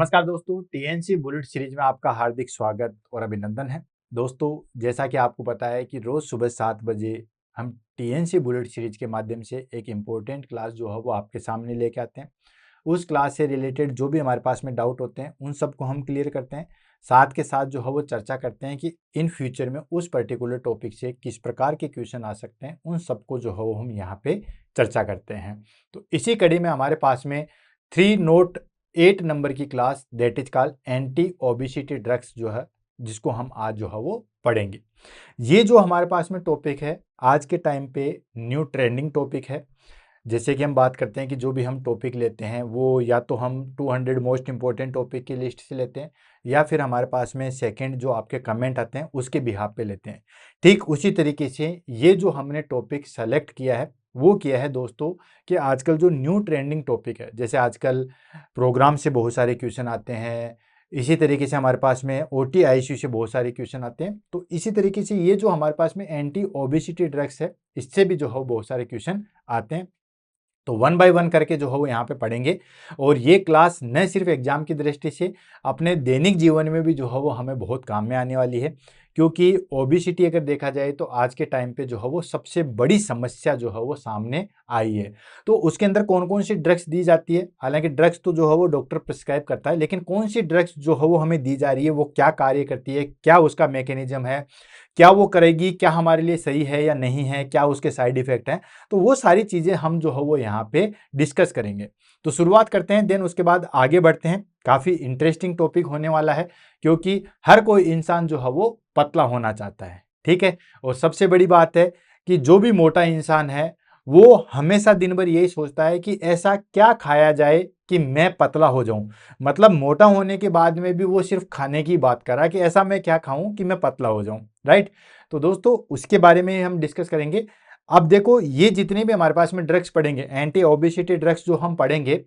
नमस्कार दोस्तों, TNC bullet series में आपका हार्दिक स्वागत और अभिनंदन है। दोस्तों, जैसा कि आपको पता है कि रोज सुबह 7 बजे हम टीएनसी बुलेट सीरीज के माध्यम से एक इम्पोर्टेंट क्लास जो है वो आपके सामने लेके आते हैं। उस क्लास से रिलेटेड जो भी हमारे पास में डाउट होते हैं उन सबको हम क्लियर करते हैं। साथ के साथ जो है वो चर्चा करते हैं कि इन फ्यूचर में उस पर्टिकुलर टॉपिक से किस प्रकार के क्वेश्चन आ सकते हैं, उन सबको जो है वो हम यहाँ पे चर्चा करते हैं। तो इसी कड़ी में हमारे पास में 3 नोट 8 नंबर की class that is called anti obesity drugs जो है, जिसको हम आज जो है वो पढ़ेंगे। ये जो हमारे पास में टॉपिक है आज के टाइम पे न्यू ट्रेंडिंग टॉपिक है। जैसे कि हम बात करते हैं कि जो भी हम टॉपिक लेते हैं वो या तो हम 200 मोस्ट इंपॉर्टेंट टॉपिक की लिस्ट से लेते हैं या फिर हमारे पास में सेकंड जो आपके कमेंट आते हैं उसके बिहाफ पे लेते हैं। ठीक उसी तरीके से ये जो हमने टॉपिक सेलेक्ट किया है वो किया है दोस्तों कि आजकल जो न्यू ट्रेंडिंग टॉपिक है, जैसे आजकल प्रोग्राम से बहुत सारे क्वेश्चन आते हैं, इसी तरीके से हमारे पास में ओटी आईसीयू से बहुत सारे क्वेश्चन आते हैं। तो इसी तरीके से ये जो हमारे पास में एंटी ओबेसिटी ड्रग्स है, इससे भी जो है बहुत सारे क्वेश्चन आते हैं। तो 1 बाय 1 करके जो है वो यहाँ पे पढ़ेंगे और ये क्लास न सिर्फ एग्जाम की दृष्टि से अपने दैनिक जीवन में भी जो है वो हमें बहुत काम में आने वाली है। क्योंकि ओबेसिटी अगर देखा जाए तो आज के टाइम पे जो है वो सबसे बड़ी समस्या जो है वो सामने आई है। तो उसके अंदर कौन कौन सी ड्रग्स दी जाती है, हालांकि ड्रग्स तो जो है वो डॉक्टर प्रिस्क्राइब करता है, लेकिन कौन सी ड्रग्स जो है वो हमें दी जा रही है, वो क्या कार्य करती है, क्या उसका मैकेनिज्म है, क्या वो करेगी, क्या हमारे लिए सही है या नहीं है, क्या उसके साइड इफेक्ट हैं, तो वो सारी चीजें हम जो है वो यहाँ पे डिस्कस करेंगे। तो शुरुआत करते हैं, देन उसके बाद आगे बढ़ते हैं। काफी इंटरेस्टिंग टॉपिक होने वाला है क्योंकि हर कोई इंसान जो है वो पतला होना चाहता है, ठीक है। और सबसे बड़ी बात है कि जो भी मोटा इंसान है वो हमेशा दिन भर यही सोचता है कि ऐसा क्या खाया जाए कि मैं पतला हो जाऊं। मतलब मोटा होने के बाद में भी वो सिर्फ खाने की बात कर रहा है कि ऐसा मैं क्या खाऊं कि मैं पतला हो जाऊं, राइट। तो दोस्तों उसके बारे में हम डिस्कस करेंगे। अब देखो, ये जितने भी हमारे पास में ड्रग्स पढ़ेंगे, एंटी ओबेसिटी ड्रग्स जो हम पढ़ेंगे,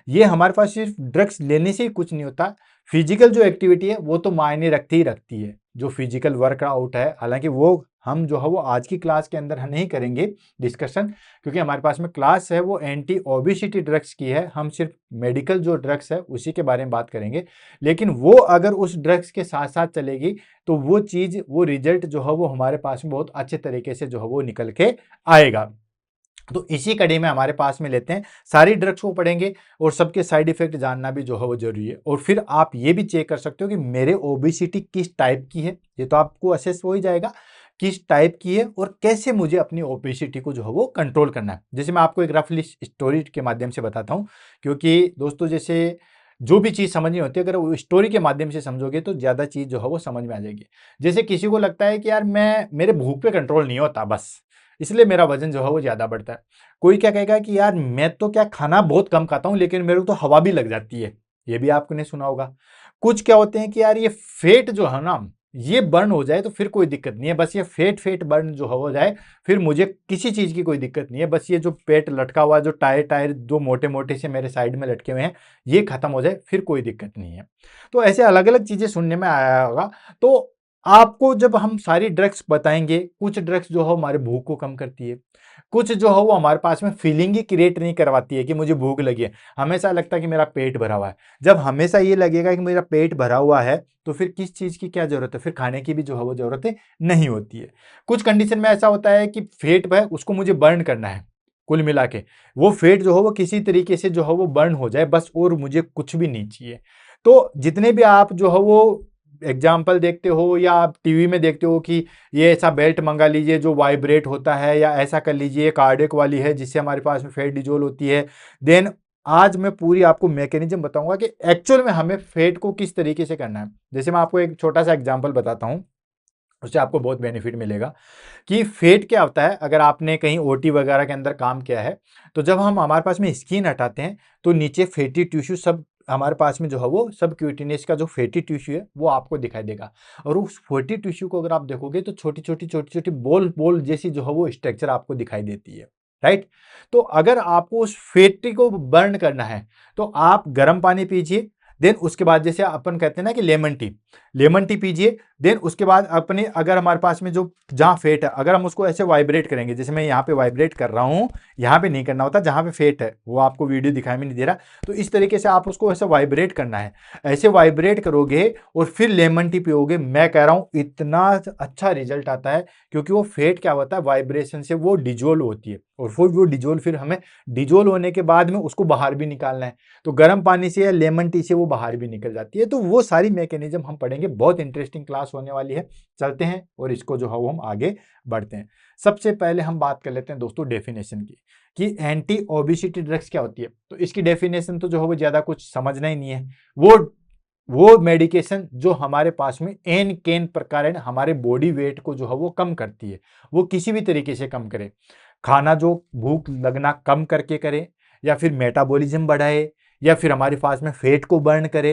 ये हमारे पास सिर्फ ड्रग्स लेने से ही कुछ नहीं होता। फिजिकल जो एक्टिविटी है वो तो मायने रखती ही रखती है, जो फिजिकल वर्कआउट है, हालांकि वो हम जो है वो आज की क्लास के अंदर नहीं करेंगे डिस्कशन, क्योंकि हमारे पास में क्लास है वो एंटी ओबेसिटी ड्रग्स की है। हम सिर्फ मेडिकल जो ड्रग्स है उसी के बारे में बात करेंगे। लेकिन वो अगर उस ड्रग्स के साथ साथ चलेगी तो वो चीज, वो रिजल्ट जो है वो हमारे पास में बहुत अच्छे तरीके से जो है वो निकल के आएगा। तो इसी कड़ी में हमारे पास में लेते हैं, सारी ड्रग्स को पढ़ेंगे और सबके साइड इफेक्ट जानना भी जो है वो जरूरी है। और फिर आप ये भी चेक कर सकते हो कि मेरे ओबेसिटी किस टाइप की है, ये तो आपको असेस हो ही जाएगा किस टाइप की है और कैसे मुझे अपनी ओबेसिटी को जो है वो कंट्रोल करना है। जैसे मैं आपको एक रफली स्टोरी के माध्यम से बताता हूँ, क्योंकि दोस्तों जैसे जो भी चीज समझनी होती है अगर वो स्टोरी के माध्यम से समझोगे तो ज्यादा चीज जो है वो समझ में आ जाएगी। जैसे किसी को लगता है कि यार मैं, मेरे भूख पे कंट्रोल नहीं होता बस, इसलिए मेरा वजन जो है वो ज्यादा बढ़ता है। कोई क्या कहेगा कि यार मैं तो क्या खाना बहुत कम खाता हूं लेकिन मेरे को तो हवा भी लग जाती है, ये भी आपने सुना होगा। कुछ क्या होते हैं कि यार ये फेट जो है ना, ये बर्न हो जाए तो फिर कोई दिक्कत नहीं है, बस ये फेट फेट बर्न जो हो जाए फिर मुझे किसी चीज की कोई दिक्कत नहीं है, बस ये जो पेट लटका हुआ, जो टायर टायर दो मोटे मोटे से मेरे साइड में लटके हुए हैं, ये खत्म हो जाए फिर कोई दिक्कत नहीं है। तो ऐसे अलग अलग चीजें सुनने में आया होगा। तो आपको जब हम सारी ड्रग्स बताएंगे, कुछ ड्रग्स जो है हमारे भूख को कम करती है, कुछ जो है वो हमारे पास में फीलिंग ही क्रिएट नहीं करवाती है कि मुझे भूख लगी है, हमेशा लगता है कि मेरा पेट भरा हुआ है। जब हमेशा ये लगेगा कि मेरा पेट भरा हुआ है तो फिर किस चीज की क्या जरूरत है, फिर खाने की भी जो है वो जरूरत नहीं होती है। कुछ कंडीशन में ऐसा होता है कि फेट है उसको मुझे बर्न करना है, कुल मिला के वो फेट जो है वो किसी तरीके से जो है वो बर्न हो जाए बस, और मुझे कुछ भी नहीं चाहिए। तो जितने भी आप जो है वो एग्जाम्पल देखते हो या आप टीवी में देखते हो कि ये ऐसा बेल्ट मंगा लीजिए जो वाइब्रेट होता है, या ऐसा कर लीजिए कार्डियक वाली है जिससे हमारे पास में फेट डिजोल होती है, देन आज मैं पूरी आपको मैकेनिज्म बताऊंगा कि एक्चुअल में हमें फेट को किस तरीके से करना है। जैसे मैं आपको एक छोटा सा एग्जांपल बताता हूं, उससे आपको बहुत बेनिफिट मिलेगा कि फेट क्या होता है। अगर आपने कहीं ओटी वगैरह के अंदर काम किया है तो जब हम हमारे पास में स्किन हटाते हैं तो नीचे फैटी टिश्यू सब हमारे पास में जो है वो सब क्यूटिनेस का जो फैटी टिश्यू है वो आपको दिखाई देगा। और उस फैटी टिश्यू को अगर आप देखोगे तो छोटी छोटी छोटी छोटी बोल बोल जैसी जो है वो स्ट्रक्चर आपको दिखाई देती है, राइट। तो अगर आपको उस फैटी को बर्न करना है तो आप गर्म पानी पीजिए, देन उसके बाद जैसे अपन कहते हैं ना कि लेमन टी, लेमन टी पीजिए। देन उसके बाद अपने अगर हमारे पास में जो जहाँ फेट है, अगर हम उसको ऐसे वाइब्रेट करेंगे, जैसे मैं यहाँ पे वाइब्रेट कर रहा हूँ, यहाँ पे नहीं करना होता, जहाँ पे फेट है वो आपको वीडियो दिखाई में नहीं दे रहा, तो इस तरीके से आप उसको ऐसे वाइब्रेट करना है। ऐसे वाइब्रेट करोगे और फिर लेमन टी पियोगे, मैं कह रहा हूँ इतना अच्छा रिजल्ट आता है, क्योंकि वो फेट क्या होता है, वाइब्रेशन से वो डिजोल्व होती है, और फिर वो डिजोल्व, फिर हमें डिजोल्व होने के बाद में उसको बाहर भी निकालना है, तो गर्म पानी से या लेमन टी से वो बाहर भी निकल जाती है। तो वो सारी मैकेनिज्म हम पढ़ेंगे, बहुत इंटरेस्टिंग क्लास होने वाली है। चलते हैं और इसको जो है वो हम आगे बढ़ते हैं। सबसे पहले हम बात कर लेते हैं दोस्तों डेफिनेशन की, कि एंटी ओबेसिटी ड्रग्स क्या होती है। तो इसकी डेफिनेशन तो जो है वो ज्यादा कुछ समझना ही नहीं है। वो मेडिकेशन जो हमारे पास में एन केन प्रकार हमारे बॉडी वेट को जो है वो कम करती है, वो किसी भी तरीके से कम करे, खाना जो भूख लगना कम करके करे, या फिर मेटाबॉलिज्म बढ़ाए, या फिर हमारे पास में फैट को बर्न करे,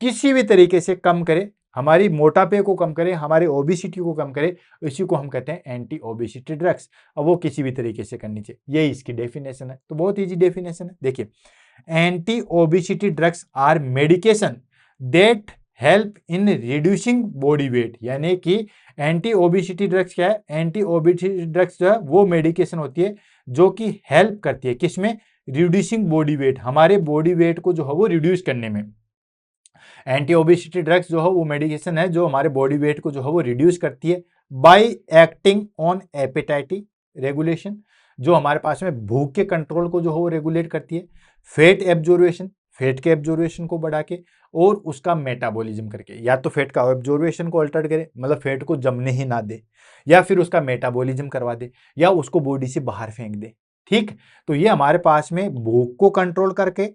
किसी भी तरीके से कम करे, हमारी मोटापे को कम करे, हमारे ओबेसिटी को कम करे, इसी को हम कहते हैं एंटी ओबेसिटी ड्रग्स। और वो किसी भी तरीके से करनी चाहिए, यही इसकी डेफिनेशन है। तो बहुत इजी डेफिनेशन है। देखिए, anti obesity drugs are medication that help in reducing body weight. यानी कि एंटी ओबेसिटी ड्रग्स क्या है, एंटी ओबेसिटी ड्रग्स जो है वो मेडिकेशन होती है जो कि हेल्प करती है किसमें, रिड्यूसिंग बॉडी वेट, हमारे बॉडी वेट को जो है वो रिड्यूस करने में। एंटी ओबेसिटी ड्रग्स जो है वो मेडिकेशन है जो हमारे बॉडी वेट को जो है वो रिड्यूस करती है बाय एक्टिंग ऑन एपेटाइटी रेगुलेशन, जो हमारे पास में भूख के कंट्रोल को जो है वो रेगुलेट करती है, फैट एब्जॉर्वेशन, फैट के एब्जॉर्वेशन को बढ़ा के, और उसका मेटाबॉलिज्म करके, या तो फैट का एब्जॉर्वेशन को अल्टर करे, मतलब फैट को जमने ही ना दे, या फिर उसका मेटाबॉलिज्म करवा दे, या उसको बॉडी से बाहर फेंक दे। ठीक, तो ये हमारे पास में भूख को कंट्रोल करके,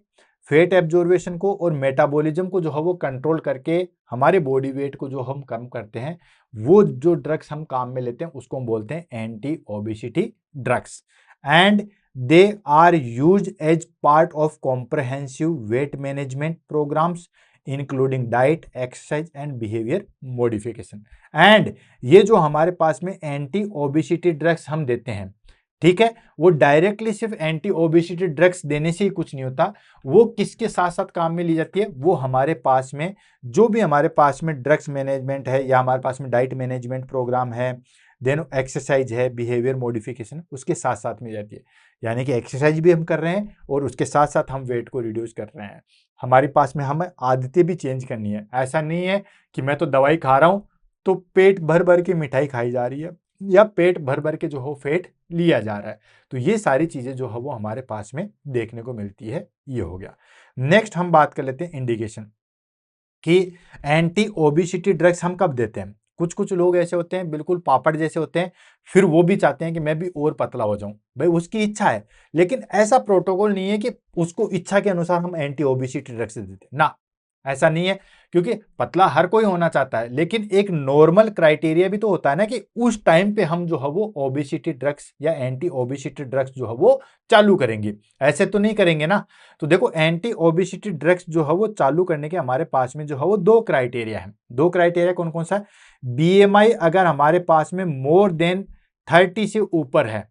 फैट एब्जॉर्वेशन को और मेटाबॉलिज्म को जो है वो कंट्रोल करके हमारे बॉडी वेट को जो हम कम करते हैं, वो जो ड्रग्स हम काम में लेते हैं उसको हम बोलते हैं anti obesity drugs. And they are used as part of comprehensive weight management programs including diet, exercise and behaviour modification. And ये जो हमारे पास में एंटी ओबेसिटी ड्रग्स हम देते हैं, ठीक है, वो डायरेक्टली सिर्फ एंटी ओबेसिटी ड्रग्स देने से ही कुछ नहीं होता, वो किसके साथ साथ काम में ली जाती है, वो हमारे पास में जो भी हमारे पास में ड्रग्स मैनेजमेंट है, या हमारे पास में डाइट मैनेजमेंट प्रोग्राम है, देन एक्सरसाइज है, बिहेवियर मॉडिफिकेशन, उसके साथ साथ में जाती है। यानी कि एक्सरसाइज भी हम कर रहे हैं और उसके साथ साथ हम वेट को रिड्यूस कर रहे हैं। हमारे पास में हमें आदतें भी चेंज करनी है। ऐसा नहीं है कि मैं तो दवाई खा रहा हूँ तो पेट भर भर के मिठाई खाई जा रही है, या पेट भर भर के जो हो फैट लिया जा रहा है। तो ये सारी चीजें जो है वो हमारे पास में देखने को मिलती है। ये हो गया। नेक्स्ट हम बात कर लेते हैं इंडिकेशन कि एंटी ओबेसिटी ड्रग्स हम कब देते हैं। कुछ कुछ लोग ऐसे होते हैं बिल्कुल पापड़ जैसे होते हैं, फिर वो भी चाहते हैं कि मैं भी और पतला हो जाऊं, भाई उसकी इच्छा है, लेकिन ऐसा प्रोटोकॉल नहीं है कि उसको इच्छा के अनुसार हम एंटी ओबेसिटी ड्रग्स देते हैं ना, ऐसा नहीं है। क्योंकि पतला हर कोई होना चाहता है, लेकिन एक नॉर्मल क्राइटेरिया भी तो होता है ना, कि उस टाइम पे हम जो है वो ओबेसिटी ड्रग्स या एंटी ओबेसिटी ड्रग्स जो है वो चालू करेंगे, ऐसे तो नहीं करेंगे ना। तो देखो, एंटी ओबेसिटी ड्रग्स जो है वो चालू करने के हमारे पास में जो है वो दो क्राइटेरिया है। दो क्राइटेरिया कौन कौन सा है, बीएमआई अगर हमारे पास में मोर देन 30 से ऊपर है,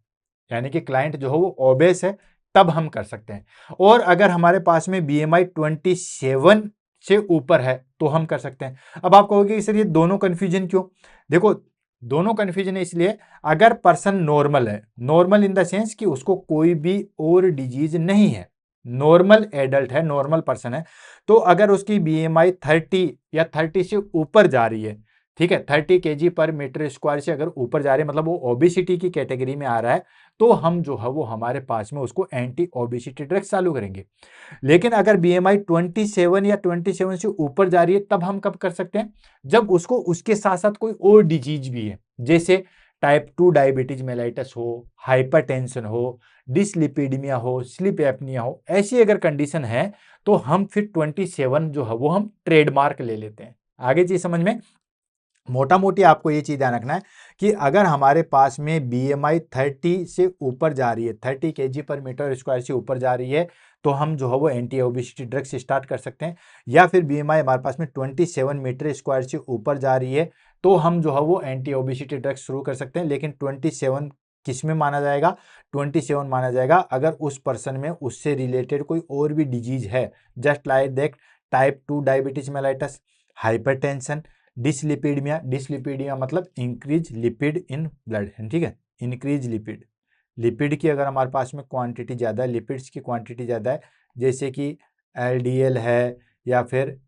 यानी कि क्लाइंट जो है वो ओबेस है, तब हम कर सकते हैं। और अगर हमारे पास में बीएमआई 27 से ऊपर है तो हम कर सकते हैं। अब आप कहोगे कि सर ये दोनों कंफ्यूजन क्यों, देखो दोनों कंफ्यूजन है इसलिए, अगर पर्सन नॉर्मल है, नॉर्मल इन द सेंस कि उसको कोई भी और डिजीज नहीं है, नॉर्मल एडल्ट है, नॉर्मल पर्सन है, तो अगर उसकी बीएमआई 30 या 30 से ऊपर जा रही है, ठीक है, 30 केजी पर मीटर स्क्वायर से अगर ऊपर जा रही है, मतलब वो ओबेसिटी की कैटेगरी में आ रहा है, तो हम जो है वो हमारे पास में उसको एंटी ओबेसिटी ड्रग्स चालू करेंगे। लेकिन अगर बीएमआई 27 या 27 से ऊपर जा रही है, तब हम कब कर सकते हैं, जब उसको उसके साथ साथ कोई और डिजीज भी है, जैसे टाइप 2 डायबिटीज मेलाइटस हो, हाइपरटेंशन हो, डिसलिपिडीमिया हो, स्लीप एपनिया हो, ऐसी अगर कंडीशन है तो हम फिर 27 जो है वो हम ट्रेडमार्क ले लेते हैं। आगे चीज समझ में, मोटा मोटी आपको ये चीज ध्यान रखना है कि अगर हमारे पास में बीएमआई 30 से ऊपर जा रही है, 30 केजी पर मीटर स्क्वायर से ऊपर जा रही है, तो हम जो है वो एंटी ओबेसिटी ड्रग्स स्टार्ट कर सकते हैं। या फिर बीएमआई हमारे पास में 27 मीटर स्क्वायर से ऊपर जा रही है, तो हम जो है वो एंटी ओबेसिटी ड्रग्स शुरू कर सकते हैं। लेकिन 27 किस में माना जाएगा, 27 माना जाएगा अगर उस पर्सन में उससे रिलेटेड कोई और भी डिजीज है, just like that type 2 diabetes mellitus, hypertension, dyslipidemia, dyslipidemia मतलब इंक्रीज लिपिड इन ब्लड, ठीक है, इंक्रीज लिपिड, लिपिड की अगर हमारे पास में क्वांटिटी ज़्यादा है, लिपिड्स की क्वांटिटी ज़्यादा है, जैसे कि एलडीएल है या फिर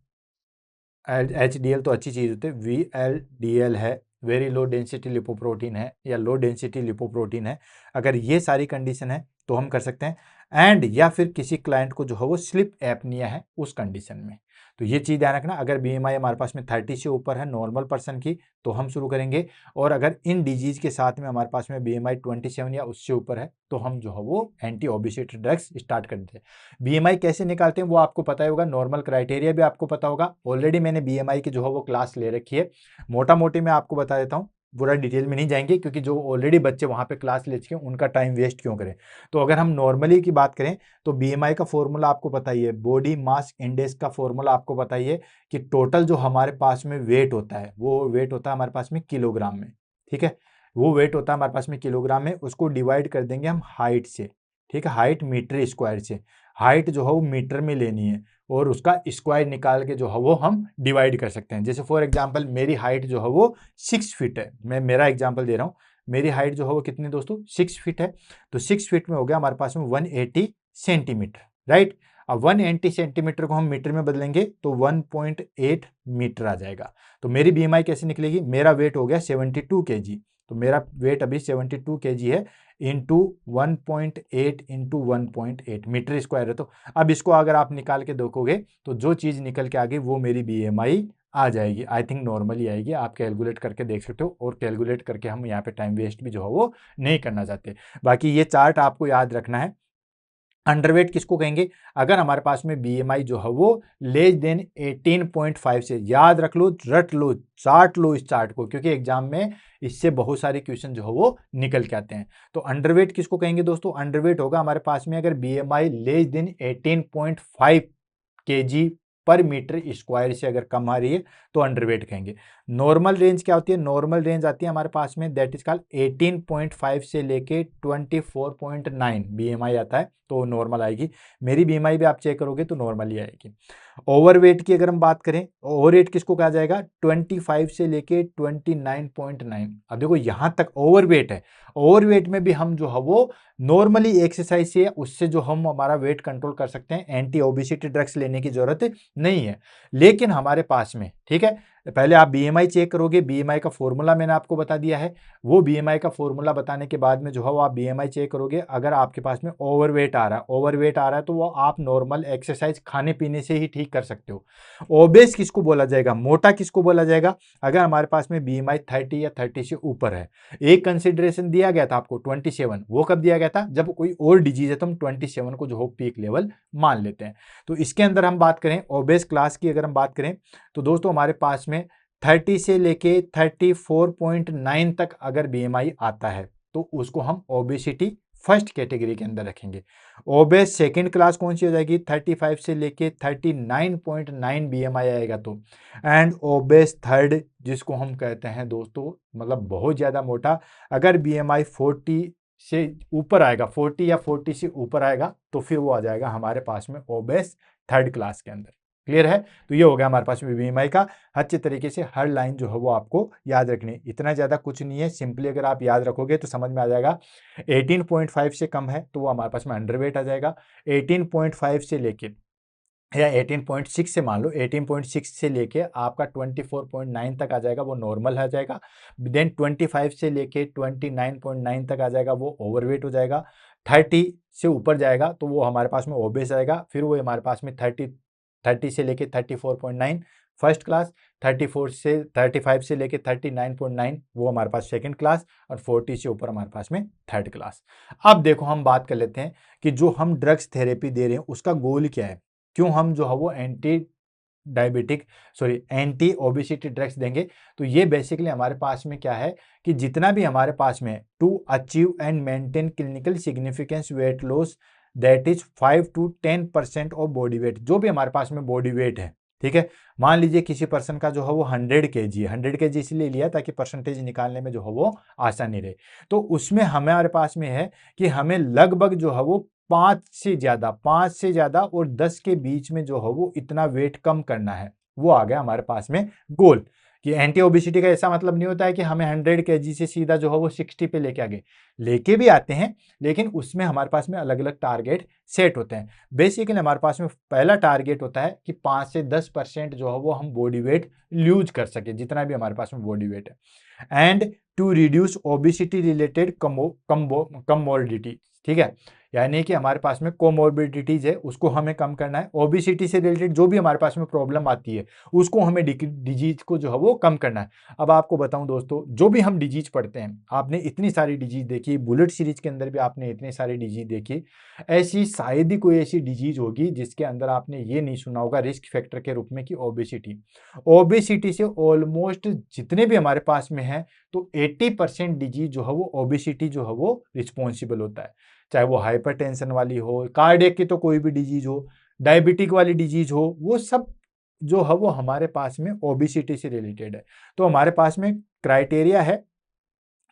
एचडीएल तो अच्छी चीज़ होती है, वीएलडीएल है, वेरी लो डेंसिटी लिपोप्रोटीन है या लो डेंसिटी लिपोप्रोटीन है, अगर ये सारी कंडीशन है तो हम कर सकते हैं। एंड या फिर किसी क्लाइंट को जो है वो स्लिप एपनिया है उस कंडीशन में, तो ये चीज़ ध्यान रखना। अगर बीएमआई हमारे पास में 30 से ऊपर है नॉर्मल पर्सन की तो हम शुरू करेंगे, और अगर इन डिजीज के साथ में हमारे पास में बीएमआई 27 या उससे ऊपर है तो हम जो है वो एंटी ओबेसिटी ड्रग्स स्टार्ट कर देते हैं। बीएमआई कैसे निकालते हैं वो आपको पता ही होगा, नॉर्मल क्राइटेरिया भी आपको पता होगा, ऑलरेडी मैंने बीएमआई की जो है वो क्लास ले रखी है, मोटा मोटी मैं आपको बता देता हूँ, पूरा डिटेल में नहीं जाएंगे क्योंकि जो ऑलरेडी बच्चे वहाँ पे क्लास ले चुके हैं उनका टाइम वेस्ट क्यों करें। तो अगर हम नॉर्मली की बात करें तो बीएमआई का फॉर्मूला आपको पता ही है, बॉडी मास इंडेक्स का फॉर्मूला आपको पता ही है कि टोटल जो हमारे पास में वेट होता है वो वेट होता है हमारे पास में किलोग्राम में, ठीक है, वो वेट होता है हमारे पास में किलोग्राम में, उसको डिवाइड कर देंगे हम हाइट से, ठीक है, हाइट मीटर स्क्वायर से, हाइट जो है वो मीटर में लेनी है और उसका स्क्वायर निकाल के जो है वो हम डिवाइड कर सकते हैं। जैसे फॉर एग्जांपल मेरी हाइट जो है वो 6 फीट है, मैं मेरा एग्जांपल दे रहा हूँ, मेरी हाइट जो है वो कितनी दोस्तों 6 फीट है, तो 6 फीट में हो गया हमारे पास में 180 सेंटीमीटर, राइट। अब 180 सेंटीमीटर को हम मीटर में बदलेंगे तो 1.8 मीटर आ जाएगा। तो मेरी बीएमआई कैसे निकलेगी, मेरा वेट हो गया 72 केजी, तो मेरा वेट अभी 72 केजी है, इंटू 1.8 इंटू 1.8 मीटर स्क्वायर है। तो अब इसको अगर आप निकाल के देखोगे तो जो चीज़ निकल के आ गई वो मेरी बीएमआई आ जाएगी, आई थिंक नॉर्मली आएगी, आप कैलकुलेट करके देख सकते हो, और कैलकुलेट करके हम यहाँ पे टाइम वेस्ट भी जो है वो नहीं करना चाहते। बाकी ये चार्ट आपको याद रखना है। अंडरवेट किसको कहेंगे, अगर हमारे पास में बीएमआई जो है वो लेस देन 18.5 से, याद रख लो, रट लो, चार्ट लो इस चार्ट को, क्योंकि एग्जाम में इससे बहुत सारे क्वेश्चन जो है वो निकल के आते हैं। तो अंडरवेट किसको कहेंगे दोस्तों, अंडरवेट होगा हमारे पास में अगर बीएमआई लेस देन 18.5 केजी पर मीटर स्क्वायर से अगर कम आ रही है तो अंडरवेट कहेंगे। नॉर्मल रेंज क्या होती है, नॉर्मल रेंज आती है हमारे पास में दैट इज कॉल्ड 18.5 से लेके 24.9 बीएमआई आता है, तो नॉर्मल आएगी। मेरी बीएमआई भी आप चेक करोगे तो नॉर्मल ही आएगी। ओवरवेट की अगर हम बात करें, ओवरवेट किसको कहा जाएगा, 25 से लेके 29.9। अब देखो यहां तक ओवरवेट है, ओवरवेट में भी हम जो है वो नॉर्मली एक्सरसाइज से उससे जो हम हमारा वेट कंट्रोल कर सकते हैं, एंटी ओबेसिटी ड्रग्स लेने की जरूरत नहीं है। लेकिन हमारे पास में, ठीक है, पहले आप बीएमआई चेक करोगे, बीएमआई का फॉर्मूला मैंने आपको बता दिया है, वो बीएमआई का फॉर्मूला बताने के बाद में जो है वो आप बीएमआई चेक करोगे, अगर आपके पास में ओवरवेट आ रहा है, ओवरवेट आ रहा है तो वो आप नॉर्मल एक्सरसाइज खाने पीने से ही ठीक कर सकते हो। ओबेस किसको बोला जाएगा, मोटा किसको बोला जाएगा, अगर हमारे पास में बीएमआई 30 या 30 से ऊपर है। एक कंसिडरेशन दिया गया था आपको 27, वो कब दिया गया था, जब कोई और डिजीज है तो हम 27 को जो हो पीक लेवल मान लेते हैं। तो इसके अंदर हम बात करें ओबेस क्लास की, अगर हम बात करें तो दोस्तों हमारे पास में 30 से लेके 34.9 तक अगर बीएमआई आता है तो उसको हम ओबेसिटी फर्स्ट कैटेगरी के अंदर रखेंगे। ओबेस सेकंड क्लास कौन सी हो जाएगी, 35 से लेके 39.9 बीएमआई आएगा तो। एंड ओबेस थर्ड जिसको हम कहते हैं दोस्तों, मतलब बहुत ज़्यादा मोटा, अगर बीएमआई 40 से ऊपर आएगा, 40 या 40 से ऊपर आएगा तो फिर वो आ जाएगा हमारे पास में ओबेस थर्ड क्लास के अंदर। क्लियर है, तो ये हो गया हमारे पास में बीएमआई का अच्छे तरीके से हर लाइन जो है वो आपको याद रखनी है, इतना ज़्यादा कुछ नहीं है, सिंपली अगर आप याद रखोगे तो समझ में आ जाएगा। 18.5 से कम है तो वो हमारे पास में अंडरवेट आ जाएगा, 18.5 से लेके या 18.6 से मान लो, 18.6 से लेके आपका 24.9 तक आ जाएगा, वो नॉर्मल आ जाएगा। देन 25 से लेके 29.9 तक आ जाएगा, वो ओवरवेट हो जाएगा। 30 से ऊपर जाएगा तो वो हमारे पास में ओबेस आएगा, फिर वो हमारे पास में 30 से लेके 34.9 फर्स्ट क्लास, 35 से लेके 39.9 वो हमारे पास सेकंड क्लास, और 40 से ऊपर हमारे पास में थर्ड क्लास। अब देखो हम बात कर लेते हैं कि जो हम ड्रग्स थेरेपी दे रहे हैं उसका गोल क्या है, क्यों हम जो है वो एंटी ओबेसिटी ड्रग्स देंगे। तो ये बेसिकली हमारे पास में क्या है कि जितना भी हमारे पास में to achieve and maintain clinical significance weight loss that is 5 to 10% of body weight, जो भी हमारे पास में बॉडी वेट है, ठीक है, मान लीजिए किसी पर्सन का जो है वो 100 kg है, 100 kg इसलिए लिया ताकि परसेंटेज निकालने में जो है वो आसानी रहे। तो उसमें हमारे पास में है कि हमें लगभग जो है वो 5 से ज़्यादा और 10 के बीच में जो है वो इतना वेट कम करना है। वो आ गया हमारे पास में गोल। कि एंटी ओबेसिटी का ऐसा मतलब नहीं होता है कि हमें 100 kg से सीधा जो है वो 60 पे लेके आ गए, लेके भी आते हैं, लेकिन उसमें हमारे पास में अलग अलग टारगेट सेट होते हैं। बेसिकली हमारे पास में पहला टारगेट होता है कि 5 से 10% जो है वो हम बॉडी वेट लूज कर सके, जितना भी हमारे पास में बॉडी वेट है। And to reduce obesity related comorbidity, ठीक है, यानी कि हमारे पास में कोमोर्बिडिटीज है उसको हमें कम करना है। ओबेसिटी से रिलेटेड जो भी हमारे पास में प्रॉब्लम आती है उसको हमें डिजीज को जो है वो कम करना है। अब आपको बताऊं दोस्तों, जो भी हम डिजीज पढ़ते हैं, आपने इतनी सारी डिजीज देखी, बुलेट सीरीज के अंदर भी आपने इतनी सारी डिजीज देखी, ऐसी शायद ही कोई ऐसी डिजीज होगी जिसके अंदर आपने ये नहीं सुना होगा रिस्क फैक्टर के रूप में कि ओबेसिटी। ओबेसिटी से ऑलमोस्ट जितने भी हमारे पास में है, तो 80% डिजीज जो है वो ओबेसिटी जो है वो रिस्पॉन्सिबल होता है। चाहे वो हाइपरटेंशन वाली हो, कार्डियक की तो कोई भी डिजीज हो, डायबिटिक वाली डिजीज हो, वो सब जो है वो हमारे पास में ओबेसिटी से रिलेटेड है। तो हमारे पास में क्राइटेरिया है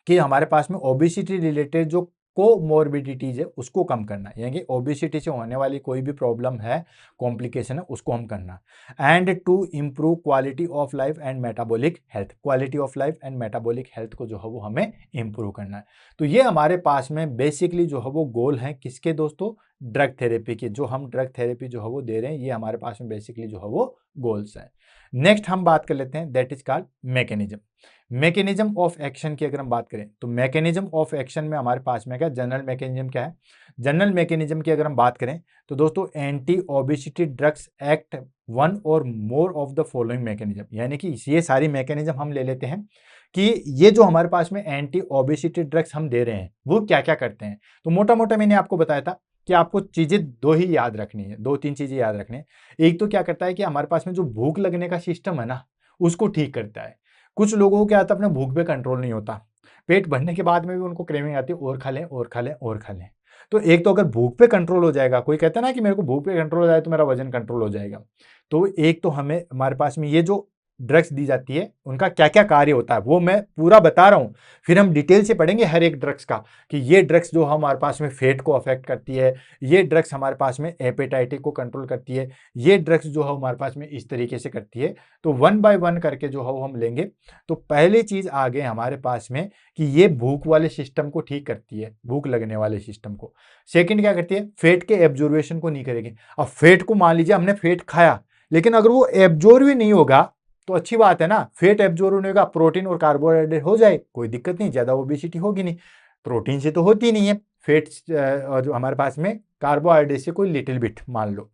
कि हमारे पास में ओबेसिटी रिलेटेड जो कोमोर्बिडिटीज है उसको कम करना है, यानी कि ओबेसिटी से होने वाली कोई भी प्रॉब्लम है, कॉम्प्लिकेशन है, उसको हम करना है। And to improve quality of life and metabolic health, quality of life and metabolic health को जो है वो हमें इम्प्रूव करना है। तो ये हमारे पास में बेसिकली जो है वो गोल है किसके दोस्तों, ड्रग थेरेपी के। जो हम ड्रग थेरेपी जो है वो दे रहे हैं, ये हमारे पास में बेसिकली जो है वो गोल्स हैं। नेक्स्ट हम बात कर लेते हैं, that is called mechanism. Mechanism of action की अगर हम बात करें, तो मैकेनिज्म ऑफ एक्शन में हमारे पास में क्या जनरल मैकेनिज्म क्या है। जनरल मैकेनिज्म की अगर हम बात करें तो दोस्तों, anti obesity drugs act one और more of the following mechanism, यानी कि ये सारी मैकेनिज्म हम ले लेते हैं कि ये जो हमारे पास में एंटी ओबेसिटी ड्रग्स हम दे रहे हैं वो क्या क्या करते हैं। तो मोटा मोटा मैंने आपको बताया था कि आपको चीजें दो ही याद रखनी है, दो तीन चीजें याद रखनी है। एक तो क्या करता है कि हमारे पास में जो भूख लगने का सिस्टम है ना, उसको ठीक करता है। कुछ लोगों को क्या आता है, अपने भूख पे कंट्रोल नहीं होता, पेट भरने के बाद में भी उनको क्रेविंग आती है और खा लें और खा लें और खा लें। तो एक तो अगर भूख पे कंट्रोल हो जाएगा, कोई कहता है ना कि मेरे को भूख पे कंट्रोल हो जाए तो मेरा वजन कंट्रोल हो जाएगा, तो एक तो हमें हमारे पास में ये जो ड्रग्स दी जाती है उनका क्या क्या कार्य होता है वो मैं पूरा बता रहा हूं। फिर हम डिटेल से पढ़ेंगे हर एक ड्रग्स का कि ये ड्रग्स जो हमारे पास में फेट को अफेक्ट करती है, ये ड्रग्स हमारे पास में हेपेटाइटिस को कंट्रोल करती है, ये ड्रग्स जो है हमारे पास में इस तरीके से करती है। तो वन बाय वन करके जो है वो हम लेंगे। तो पहली चीज आ गए हमारे पास में कि ये भूख वाले सिस्टम को ठीक करती है, भूख लगने वाले सिस्टम को। सेकंड क्या करती है, फेट के एब्जॉर्वेशन को नहीं करेगी। अब फेट को मान लीजिए हमने फेट खाया, लेकिन अगर वो एब्जॉर्व ही नहीं होगा तो अच्छी बात है ना, फेट एब्जॉर्व होने का, प्रोटीन और कार्बोहाइड्रेट हो जाए, कोई दिक्कत नहीं, ज्यादा ओबेसिटी होगी नहीं। प्रोटीन से तो होती नहीं है, फेट और जो हमारे पास में कार्बोहाइड्रेट से कोई लिटिल बिट मान लो।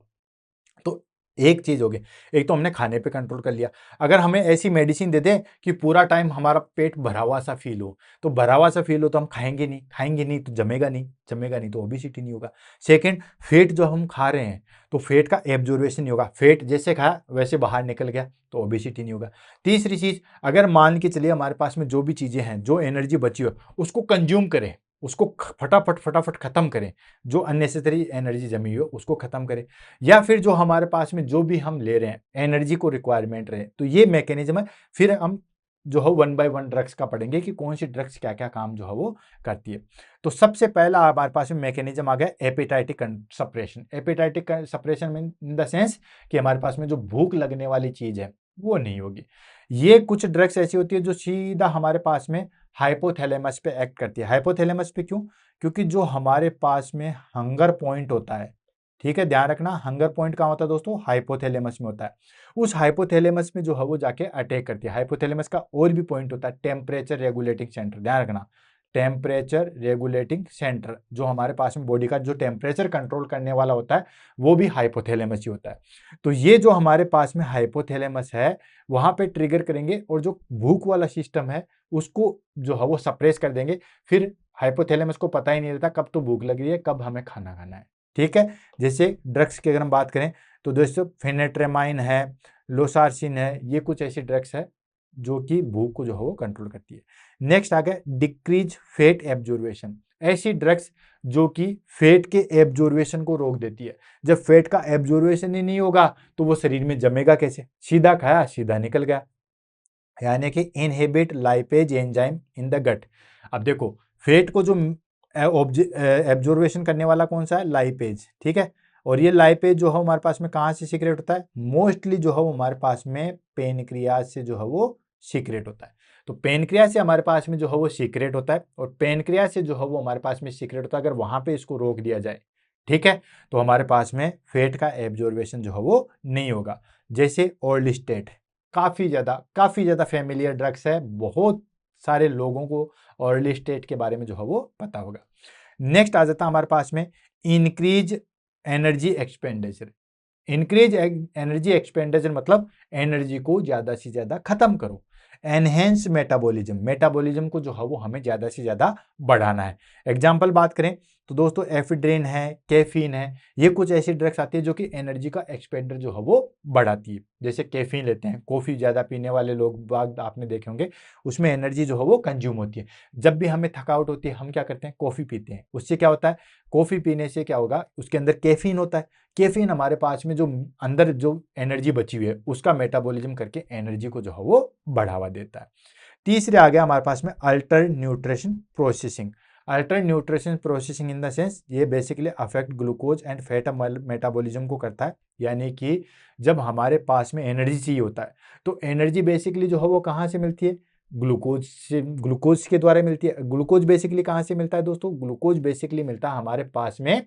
तो एक चीज होगी, एक तो हमने खाने पे कंट्रोल कर लिया। अगर हमें ऐसी मेडिसिन दे दें कि पूरा टाइम हमारा पेट भरा हुआ सा फील हो, तो भरा हुआ सा फील हो तो हम खाएंगे नहीं, खाएंगे नहीं तो जमेगा नहीं, जमेगा नहीं तो ओबेसिटी नहीं होगा। सेकंड, फेट जो हम खा रहे हैं तो फेट का एब्जॉर्वेशन नहीं होगा, फेट जैसे खाया वैसे बाहर निकल गया तो ओबेसिटी नहीं होगा। तीसरी चीज, अगर मान के चलिए हमारे पास में जो भी चीजें हैं, जो एनर्जी बची हो उसको कंज्यूम करें, उसको फटाफट फटाफट खत्म करें, जो अननेसेसरी एनर्जी जमी हो उसको खत्म करें। या फिर जो हमारे पास में जो भी हम ले रहे हैं एनर्जी को रिक्वायरमेंट रहे, तो ये मैकेनिज्म है। फिर हम जो है वन बाय वन ड्रग्स का पढ़ेंगे कि कौन सी ड्रग्स क्या क्या काम जो है वो करती है। तो सबसे पहला हमारे पास में मैकेनिज्म आ गया appetitic suppression. Appetitic suppression mean in the sense कि हमारे पास में जो भूख लगने वाली चीज है वो नहीं होगी। ये कुछ ड्रग्स ऐसी होती है जो सीधा हमारे पास में हाइपोथैलेमस पे एक्ट करती है। हाइपोथैलेमस पे क्यों? क्योंकि जो हमारे पास में हंगर पॉइंट होता है, ठीक है, ध्यान रखना, हंगर पॉइंट कहाँ होता है दोस्तों, हाइपोथैलेमस में होता है। उस हाइपोथैलेमस में जो है वो जाके अटैक करती है। हाइपोथैलेमस का और भी पॉइंट होता है टेम्परेचर रेगुलेटिंग सेंटर, ध्यान रखना, टेम्परेचर रेगुलेटिंग सेंटर, जो हमारे पास में बॉडी का जो टेम्परेचर कंट्रोल करने वाला होता है वो भी हाइपोथैलेमस ही होता है। तो ये जो हमारे पास में हाइपोथैलेमस है वहां पे ट्रिगर करेंगे और जो भूख वाला सिस्टम है उसको जो है वो सप्रेस कर देंगे। फिर हाइपोथैलेमस को पता ही नहीं रहता कब तो भूख लग रही है, कब हमें खाना खाना है, ठीक है। जैसे ड्रग्स की अगर हम बात करें तो दोस्तों फेनेट्रेमाइन है, लोसार्सिन है, ये कुछ ऐसी ड्रग्स है जो कि भूख को जो है वो कंट्रोल करती है। नेक्स्ट आ गया डिक्रीज फेट एब्जॉर्वेशन। ऐसी ड्रग्स जो कि फेट के एब्जॉर्वेशन को रोक देती है। जब फेट का एब्जॉर्वेशन ही नहीं होगा तो वो शरीर में जमेगा कैसे, सीधा खाया सीधा निकल गया, यानी कि inhibit lipase enzyme in the gut. अब देखो, फेट को जो एब्जॉर्वेशन करने वाला कौन सा है, लाइपेज, ठीक है, और ये लाइपेज जो है हमारे पास में कहाँ से सीक्रेट होता है, मोस्टली जो है वो हमारे पास में पेनक्रियाज से जो है वो सीक्रेट होता है। तो पेनक्रियाज से हमारे पास में जो है वो सीक्रेट होता है, और पेनक्रियाज से जो है वो हमारे पास में सीक्रेट होता है। अगर वहां पे इसको रोक दिया जाए, ठीक है, तो हमारे पास में फैट का एब्जॉर्बेशन जो है वो नहीं होगा। जैसे ऑर्लिस्टेट काफी ज्यादा फैमिलियर ड्रग्स है, बहुत सारे लोगों को ऑर्लिस्टेट के बारे में जो है वो पता होगा। नेक्स्ट आ जाता है हमारे पास में increase energy expenditure. Increase energy expenditure मतलब एनर्जी को ज्यादा से ज्यादा खत्म करो। एनहेंस मेटाबॉलिज्म, मेटाबॉलिज्म को जो है वो हमें ज्यादा से ज्यादा बढ़ाना है। एग्जाम्पल बात करें तो दोस्तों एफिड्रिन है, कैफीन है, ये कुछ ऐसी ड्रग्स आती है जो कि एनर्जी का एक्सपेंडर जो है वो बढ़ाती है। जैसे कैफीन लेते हैं, कॉफी ज्यादा पीने वाले लोग बाग आपने देखे होंगे, उसमें एनर्जी जो है वो कंज्यूम होती है। जब भी हमें थकावट होती है हम क्या करते हैं, कॉफी पीते हैं। उससे क्या होता है, कॉफी पीने से क्या होगा, उसके अंदर कैफीन होता है। कैफीन हमारे पास में जो अंदर जो एनर्जी बची हुई है उसका मेटाबॉलिज्म करके एनर्जी को जो है वो बढ़ावा देता है। तीसरे आ गया हमारे पास में alter nutrition processing. Alter nutrition processing in the sense ये basically affect glucose and fat metabolism को करता है। यानी कि जब हमारे पास में एनर्जी चाहिए होता है तो एनर्जी बेसिकली जो है वो कहाँ से मिलती है, ग्लूकोज से, ग्लूकोज के द्वारा मिलती है। ग्लूकोज बेसिकली कहाँ से मिलता है दोस्तों, ग्लूकोज बेसिकली मिलता है हमारे पास में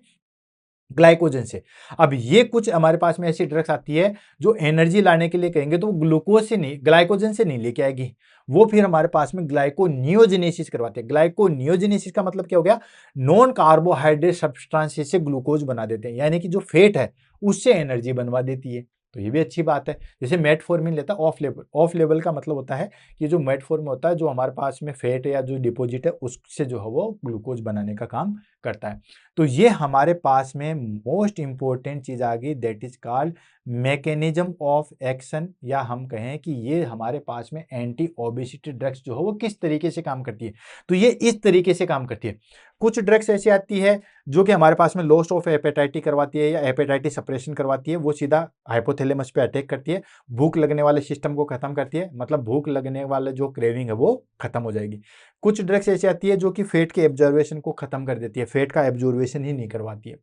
ग्लाइकोजन से। अब ये कुछ हमारे पास में ऐसी ड्रग्स आती है जो एनर्जी लाने के लिए कहेंगे तो वो ग्लूकोज से नहीं, ग्लाइकोजन से नहीं लेके आएगी, वो फिर हमारे पास में ग्लाइकोनियोजेनेसिस करवाते हैं। ग्लाइकोनियोजेनेसिस का मतलब क्या हो गया, नॉन कार्बोहाइड्रेट सब्सटेंस से ग्लूकोज बना देते हैं, यानी कि जो फैट है उससे एनर्जी बनवा देती है। तो ये भी अच्छी बात है। जैसे मेटफॉर्मिन लेता है ऑफ लेवल, ऑफ लेवल का मतलब होता है कि जो मेटफॉर्मिन होता है जो हमारे पास में फैट या जो डिपॉजिट है उससे जो है वो ग्लूकोज बनाने का काम करता है। तो ये हमारे पास में मोस्ट इंपॉर्टेंट चीज आ गई, that is called mechanism of action, या हम कहें कि ये हमारे पास में एंटी ओबेसिटी ड्रग्स जो है वो किस तरीके से काम करती है। तो ये इस तरीके से काम करती है। कुछ ड्रग्स ऐसी आती है जो कि हमारे पास में लॉस ऑफ एपेटाइटी करवाती है या एपेटाइटी सप्रेशन करवाती है, वो सीधा हाइपोथैलेमस पे अटैक करती है, भूख लगने वाले सिस्टम को खत्म करती है, मतलब भूख लगने वाले जो क्रेविंग है वो खत्म हो जाएगी। कुछ ड्रग्स ऐसी आती है जो कि फैट के एब्जॉर्बेशन को खत्म कर देती है, फैट का एब्जॉर्बेशन ही नहीं करवाती है।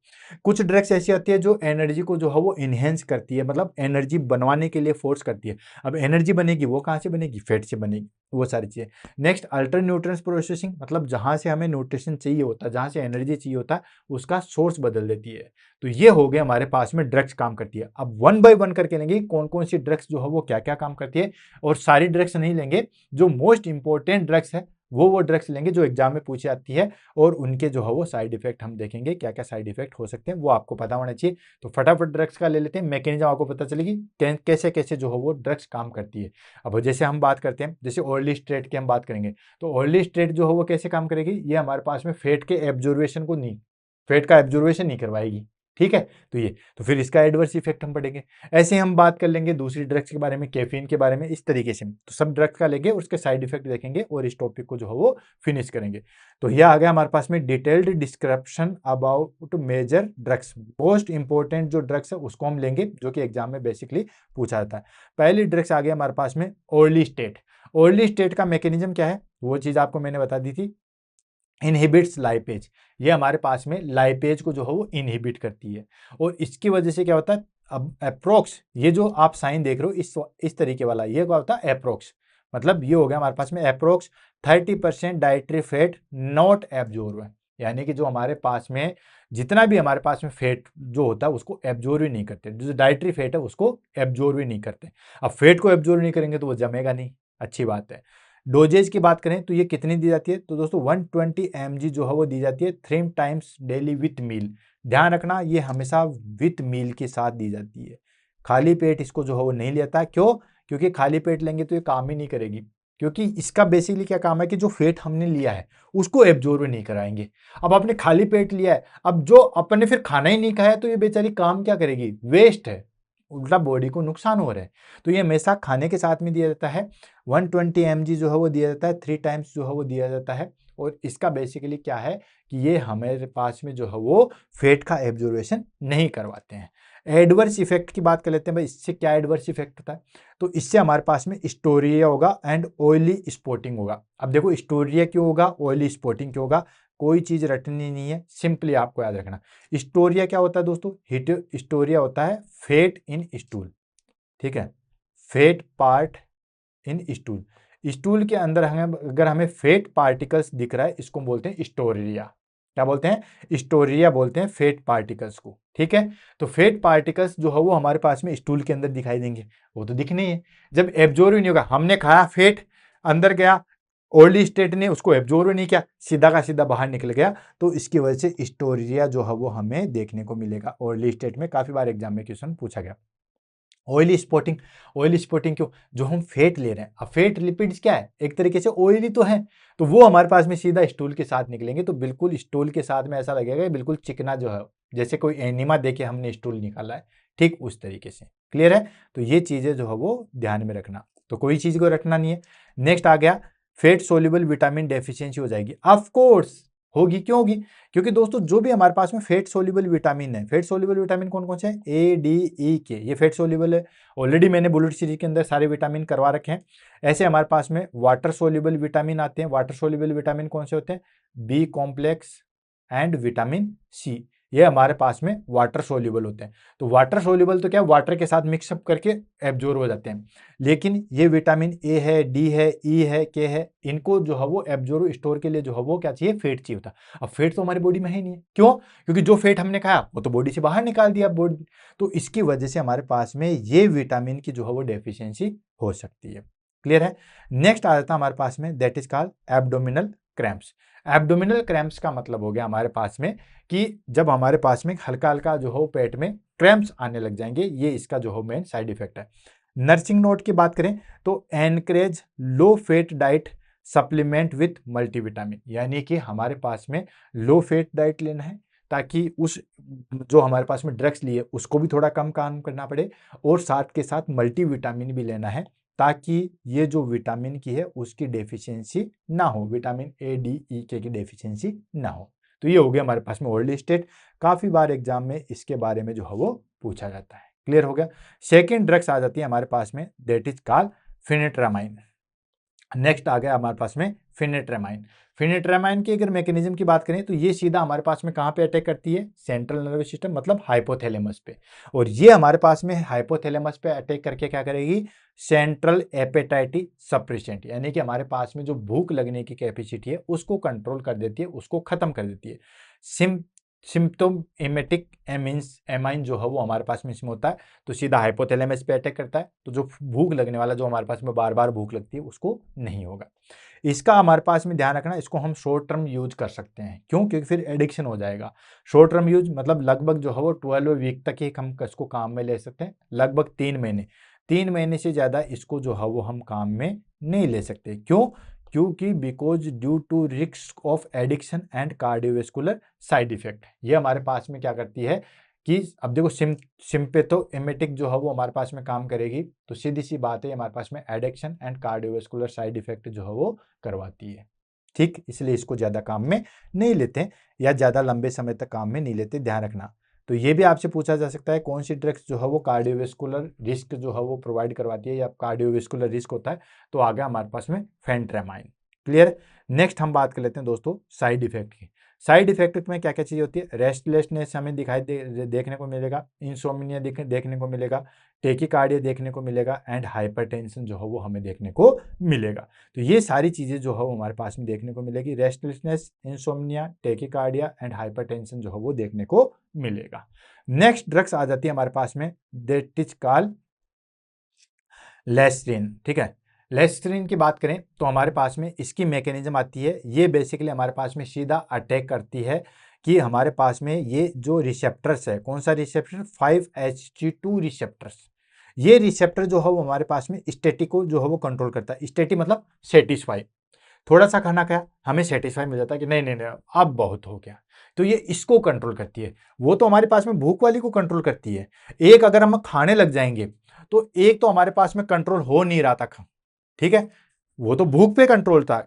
कुछ ड्रग्स ऐसी आती है जो एनर्जी को जो है वो इनहेंस करती है, मतलब एनर्जी बनवाने के लिए फोर्स करती है। अब एनर्जी बनेगी वो कहाँ से बनेगी, फैट से बनेगी, वो सारी चीजें। नेक्स्ट अल्टर न्यूट्रिएंट्स प्रोसेसिंग, मतलब जहां से हमें न्यूट्रिशन चाहिए होता है, जहां से एनर्जी चाहिए होता है उसका सोर्स बदल देती है। तो ये हो गया हमारे पास में ड्रग्स काम करती है। अब वन बाय वन करके लेंगे कौन कौन सी ड्रग्स जो है वो क्या क्या काम करती है, और सारी ड्रग्स नहीं लेंगे, जो मोस्ट इंपॉर्टेंट ड्रग्स है वो ड्रग्स लेंगे जो एग्जाम में पूछी जाती है, और उनके जो है वो साइड इफेक्ट हम देखेंगे, क्या क्या साइड इफेक्ट हो सकते हैं वो आपको पता होना चाहिए। तो फटाफट ड्रग्स का ले लेते हैं, मैकेनिज्म आपको पता चलेगी कैसे कैसे जो है वो ड्रग्स काम करती है। अब जैसे हम बात करते हैं, जैसे ऑयली स्टेट की हम बात करेंगे, तो ऑयली स्टेट जो है वो कैसे काम करेगी, ये हमारे पास में फैट के एब्जॉर्बेशन को नहीं, फैट का एब्जॉर्बेशन नहीं करवाएगी, ठीक है। तो ये तो फिर इसका एडवर्स इफेक्ट हम पढ़ेंगे। ऐसे हम बात कर लेंगे दूसरी ड्रग्स के बारे में, कैफीन के बारे में, इस तरीके से तो सब ड्रग्स का लेंगे, उसके साइड इफेक्ट देखेंगे और इस टॉपिक को जो है वो फिनिश करेंगे। तो यह आ गया हमारे पास में detailed description about major drugs. Most important जो ड्रग्स है उसको हम लेंगे जो कि एग्जाम में बेसिकली पूछा जाता है। पहली ड्रग्स आ गया हमारे पास में अर्ली स्टेट। अर्ली स्टेट का मैकेनिज्म क्या है वो चीज आपको मैंने बता दी थी, इनहिबिट्स लाइपेज। ये हमारे पास में लाइपेज को जो है वो इनहिबिट करती है, और इसकी वजह से क्या होता है, अब अप्रोक्स, ये जो आप साइन देख रहे हो इस तरीके वाला, ये क्या होता है अप्रोक्स, मतलब ये हो गया हमारे पास में approx 30% dietary fat not absorb, यानी कि जो हमारे पास में जितना भी हमारे पास में फैट जो होता है उसको एब्जॉर्ब ही नहीं करते, जो डाइटरी फैट है उसको एब्जॉर्ब ही नहीं करते। अब फैट को एब्जॉर्ब नहीं करेंगे तो वो जमेगा नहीं, अच्छी बात है। डोजेज की बात करें तो ये कितनी दी जाती है, तो दोस्तों 120 mg जो है वो दी जाती है 3 टाइम्स डेली विथ मील। ध्यान रखना ये हमेशा विथ मील के साथ दी जाती है, खाली पेट इसको जो है वो नहीं लेता। क्यों, क्योंकि खाली पेट लेंगे तो ये काम ही नहीं करेगी, क्योंकि इसका बेसिकली क्या काम है कि जो फैट हमने लिया है उसको एब्जॉर्ब नहीं कराएंगे। अब आपने खाली पेट लिया है, अब जो अपने फिर खाना ही नहीं खाया तो ये बेचारी काम क्या करेगी, वेस्ट है, उल्टा बॉडी को नुकसान हो रहा है। तो ये हमेशा खाने के साथ में दिया जाता है। 120 mg जो है वो दिया जाता है, 3 टाइम्स जो है वो दिया जाता है, और इसका बेसिकली क्या है कि ये हमारे पास में जो है वो फैट का एब्जॉर्बेशन नहीं करवाते हैं। एडवर्स इफेक्ट की बात कर लेते हैं भाई, इससे क्या एडवर्स इफेक्ट होता है? तो इससे हमारे पास में स्टोरिया होगा एंड ऑयली स्पॉटिंग होगा। अब देखो स्टोरिया क्यों होगा, ऑयली स्पॉटिंग क्यों होगा, कोई चीज रटनी नहीं है, सिंपली आपको याद रखना। स्टोरिया क्या होता है दोस्तों? हिट स्टोरिया होता है फेट इन स्टूल, ठीक है, fat part in stool. Stool के अंदर हमें अगर हमें फेट पार्टिकल्स दिख रहा है, इसको बोलते हैं स्टोरिया। क्या बोलते हैं? स्टोरिया बोलते हैं फेट पार्टिकल्स को, ठीक है। तो फेट पार्टिकल्स जो है वो हमारे पास में स्टूल के अंदर दिखाई देंगे, वो तो दिखने ही है। जब एब्जॉर्ब ही नहीं होगा, हमने खाया फेट, अंदर गया, ओल्ड स्टेट ने उसको एब्जॉर्ब नहीं किया, सीधा का सीधा बाहर निकल गया, तो इसकी वजह से स्टोरिया जो है वो हमें देखने को मिलेगा। ओल्ड स्टेट में काफी बार एग्जाम में क्वेश्चन पूछा गया। ऑयली स्पॉटिंग, ऑयली स्पॉटिंग क्यों? जो हम फैट ले रहे हैं, अब फैट लिपिड्स क्या है, एक तरीके से ऑयली तो है, तो वो हमारे पास में सीधा स्टूल के साथ निकलेंगे, तो बिल्कुल स्टूल के साथ में ऐसा लगेगा बिल्कुल चिकना जो है, जैसे कोई एनिमा देके हमने स्टूल निकाला है, ठीक उस तरीके से। क्लियर है? तो ये चीजें जो है वो ध्यान में रखना, तो कोई चीज को रखना नहीं है। नेक्स्ट आ गया, फेट सोल्यूबल विटामिन डेफिशिएंसी हो जाएगी, ऑफ कोर्स होगी। क्यों होगी? क्योंकि दोस्तों जो भी हमारे पास में फेट सोल्यूबल विटामिन है, फेट सोल्यूबल विटामिन कौन कौन से हैं? ए, डी, ई, के, ये फेट सोल्यूबल है। ऑलरेडी मैंने बुलेट सीरीज के अंदर सारे विटामिन करवा रखे हैं। ऐसे हमारे पास में वाटर सोल्यूबल विटामिन आते हैं। वाटर सोल्यूबल विटामिन कौन से होते हैं? B complex and vitamin C, ये हमारे पास में वाटर सोल्यूबल होते हैं। तो वाटर सोल्यूबल तो क्या, वाटर के साथ मिक्सअप करके एब्जॉर्ब हो जाते हैं, लेकिन ये विटामिन ए है, डी है, ई है, के है, इनको जो है वो एब्जॉर्ब स्टोर के लिए जो है वो क्या चाहिए? फेट चाहिए होता है। अब फेट तो हमारी बॉडी में है ही नहीं है, क्यों? क्योंकि जो फेट हमने खाया वो तो बॉडी से बाहर निकाल दिया बॉडी, तो इसकी वजह से हमारे पास में ये विटामिन की जो है वो डेफिशिएंसी हो सकती है। क्लियर है? नेक्स्ट आ जाता है हमारे पास में, that is called abdominal cramps. Abdominal cramps का मतलब हो गया हमारे पास में कि जब हमारे पास में हल्का हल्का जो हो पेट में क्रैम्प्स आने लग जाएंगे, ये इसका जो हो मेन साइड इफेक्ट है। नर्सिंग नोट की बात करें तो encourage low fat diet supplement with multivitamin, यानी कि हमारे पास में लो फेट डाइट लेना है ताकि उस जो हमारे पास में ड्रग्स लिए उसको भी थोड़ा कम काम करना पड़े, और साथ के साथ मल्टीविटामिन भी लेना है ताकि ये जो विटामिन की है उसकी डेफिशिएंसी ना हो, विटामिन ए, डी, ई, के की डेफिशिएंसी ना हो। तो ये हो गया हमारे पास में ओल्ड स्टेट, काफी बार एग्जाम में इसके बारे में जो है वो पूछा जाता है। क्लियर हो गया? सेकेंड ड्रग्स आ जाती है हमारे पास में, दैट इज कॉल्ड फेनिट्रामाइन। नेक्स्ट आ गया हमारे पास में फेनिट्रामाइन। फेनिट्रामाइन की अगर मैकेनिज्म की बात करें तो ये सीधा हमारे पास में कहाँ पे अटैक करती है? सेंट्रल नर्वस सिस्टम, मतलब हाइपोथैलेमस पे, और ये हमारे पास में हाइपोथैलेमस पे अटैक करके क्या करेगी? सेंट्रल एपेटाइटी सप्रेसेंट, यानी कि हमारे पास में जो भूख लगने की कैपेसिटी है उसको कंट्रोल कर देती है, उसको खत्म कर देती है। सिम्प्टोम एमेटिक एमीन्स एमाइन जो है वो हमारे पास में इसमें होता है, तो सीधा हाइपोथैलेमस पे अटैक करता है, तो जो भूख लगने वाला जो हमारे पास में बार बार भूख लगती है उसको नहीं होगा। इसका हमारे पास में ध्यान रखना, इसको हम शॉर्ट टर्म यूज कर सकते हैं, क्यों? क्योंकि फिर एडिक्शन हो जाएगा। शॉर्ट टर्म यूज मतलब लगभग जो है वो 12 वीक तक ही हम इसको काम में ले सकते हैं, लगभग 3 महीने, 3 महीने से ज्यादा इसको जो है वो हम काम में नहीं ले सकते। क्यों? क्योंकि because due to risk of addiction and cardiovascular side effect, ये हमारे पास में क्या करती है कि अब देखो सिम्पेथोएमेटिक जो है वो हमारे पास में काम करेगी, तो सीधी सी बात है हमारे पास में addiction and cardiovascular side effect जो है वो करवाती है। ठीक, इसलिए इसको ज्यादा काम में नहीं लेते या ज्यादा लंबे समय तक काम में नहीं लेते, ध्यान रखना। तो ये भी आपसे पूछा जा सकता है कौन सी ड्रग्स जो है वो कार्डियोवेस्कुलर रिस्क जो है वो प्रोवाइड करवाती है या कार्डियोवेस्कुलर रिस्क होता है, तो आ गया हमारे पास में फेंट्रामाइन। क्लियर? नेक्स्ट हम बात कर लेते हैं दोस्तों साइड इफेक्ट की। साइड इफेक्ट में क्या क्या चीज होती है? रेस्टलेसनेस हमें देखने को मिलेगा, इंसोम्निया देखने को मिलेगा, टेकिकार्डिया देखने को मिलेगा, एंड हाइपरटेंशन जो है वो हमें देखने को मिलेगा। तो ये सारी चीजें जो है वो हमारे पास में देखने को मिलेगी, restlessness, insomnia, tachycardia and hypertension जो है वो देखने को मिलेगा। नेक्स्ट ड्रग्स आ जाती है हमारे पास में, दैट इज कॉल्ड लेस्ट्रीन। ठीक है, लेस्ट्रीन की बात करें तो हमारे पास में इसकी मैकेनिज्म आती है, ये बेसिकली हमारे पास में सीधा अटैक करती है कि हमारे पास में ये जो रिसेप्टर्स है, कौन सा रिसेप्टर? 5-HT2 रिसेप्टर्स, ये रिसेप्टर जो है वो हमारे पास में स्टेटी को जो है वो कंट्रोल करता है। स्टेटी मतलब सेटिस्फाई, थोड़ा सा खाना खाया हमें सेटिस्फाई मिल जाता है कि नहीं नहीं नहीं अब बहुत हो गया, तो ये इसको कंट्रोल करती है। वो तो हमारे पास में भूख वाली को कंट्रोल करती है, एक अगर हम खाने लग जाएंगे तो एक तो हमारे पास में कंट्रोल हो नहीं रहा था, ठीक है, वो तो भूख पे कंट्रोल था,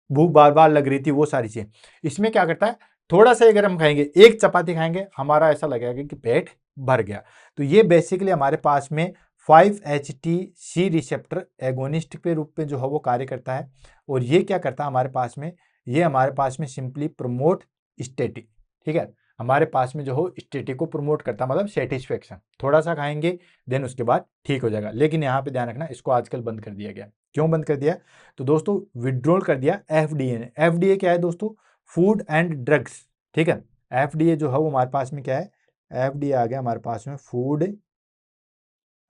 भूख बार बार लग रही थी, वो सारी चीजें। इसमें क्या करता है, थोड़ा सा अगर हम खाएंगे, एक चपाती खाएंगे, हमारा ऐसा लगेगा कि पेट भर गया। तो ये बेसिकली हमारे पास में 5-HT रिसेप्टर एगोनिस्ट के रूप में जो है वो कार्य करता है। और ये क्या करता है हमारे पास में, ये हमारे पास में सिंपली प्रमोट स्टेटिक, ठीक है, हमारे पास में जो हो स्टेटिक को प्रमोट करता है, मतलब सेटिस्फेक्शन। थोड़ा सा खाएंगे देन उसके बाद ठीक हो जाएगा। लेकिन यहाँ पे ध्यान रखना, इसको आजकल बंद कर दिया गया। क्यों बंद कर दिया? तो दोस्तों विड्रॉल कर दिया FDA ने। FDA क्या है दोस्तों? फूड एंड ड्रग्स, ठीक है। FDA जो है वो हमारे पास में क्या है? FDA आ गया हमारे पास में food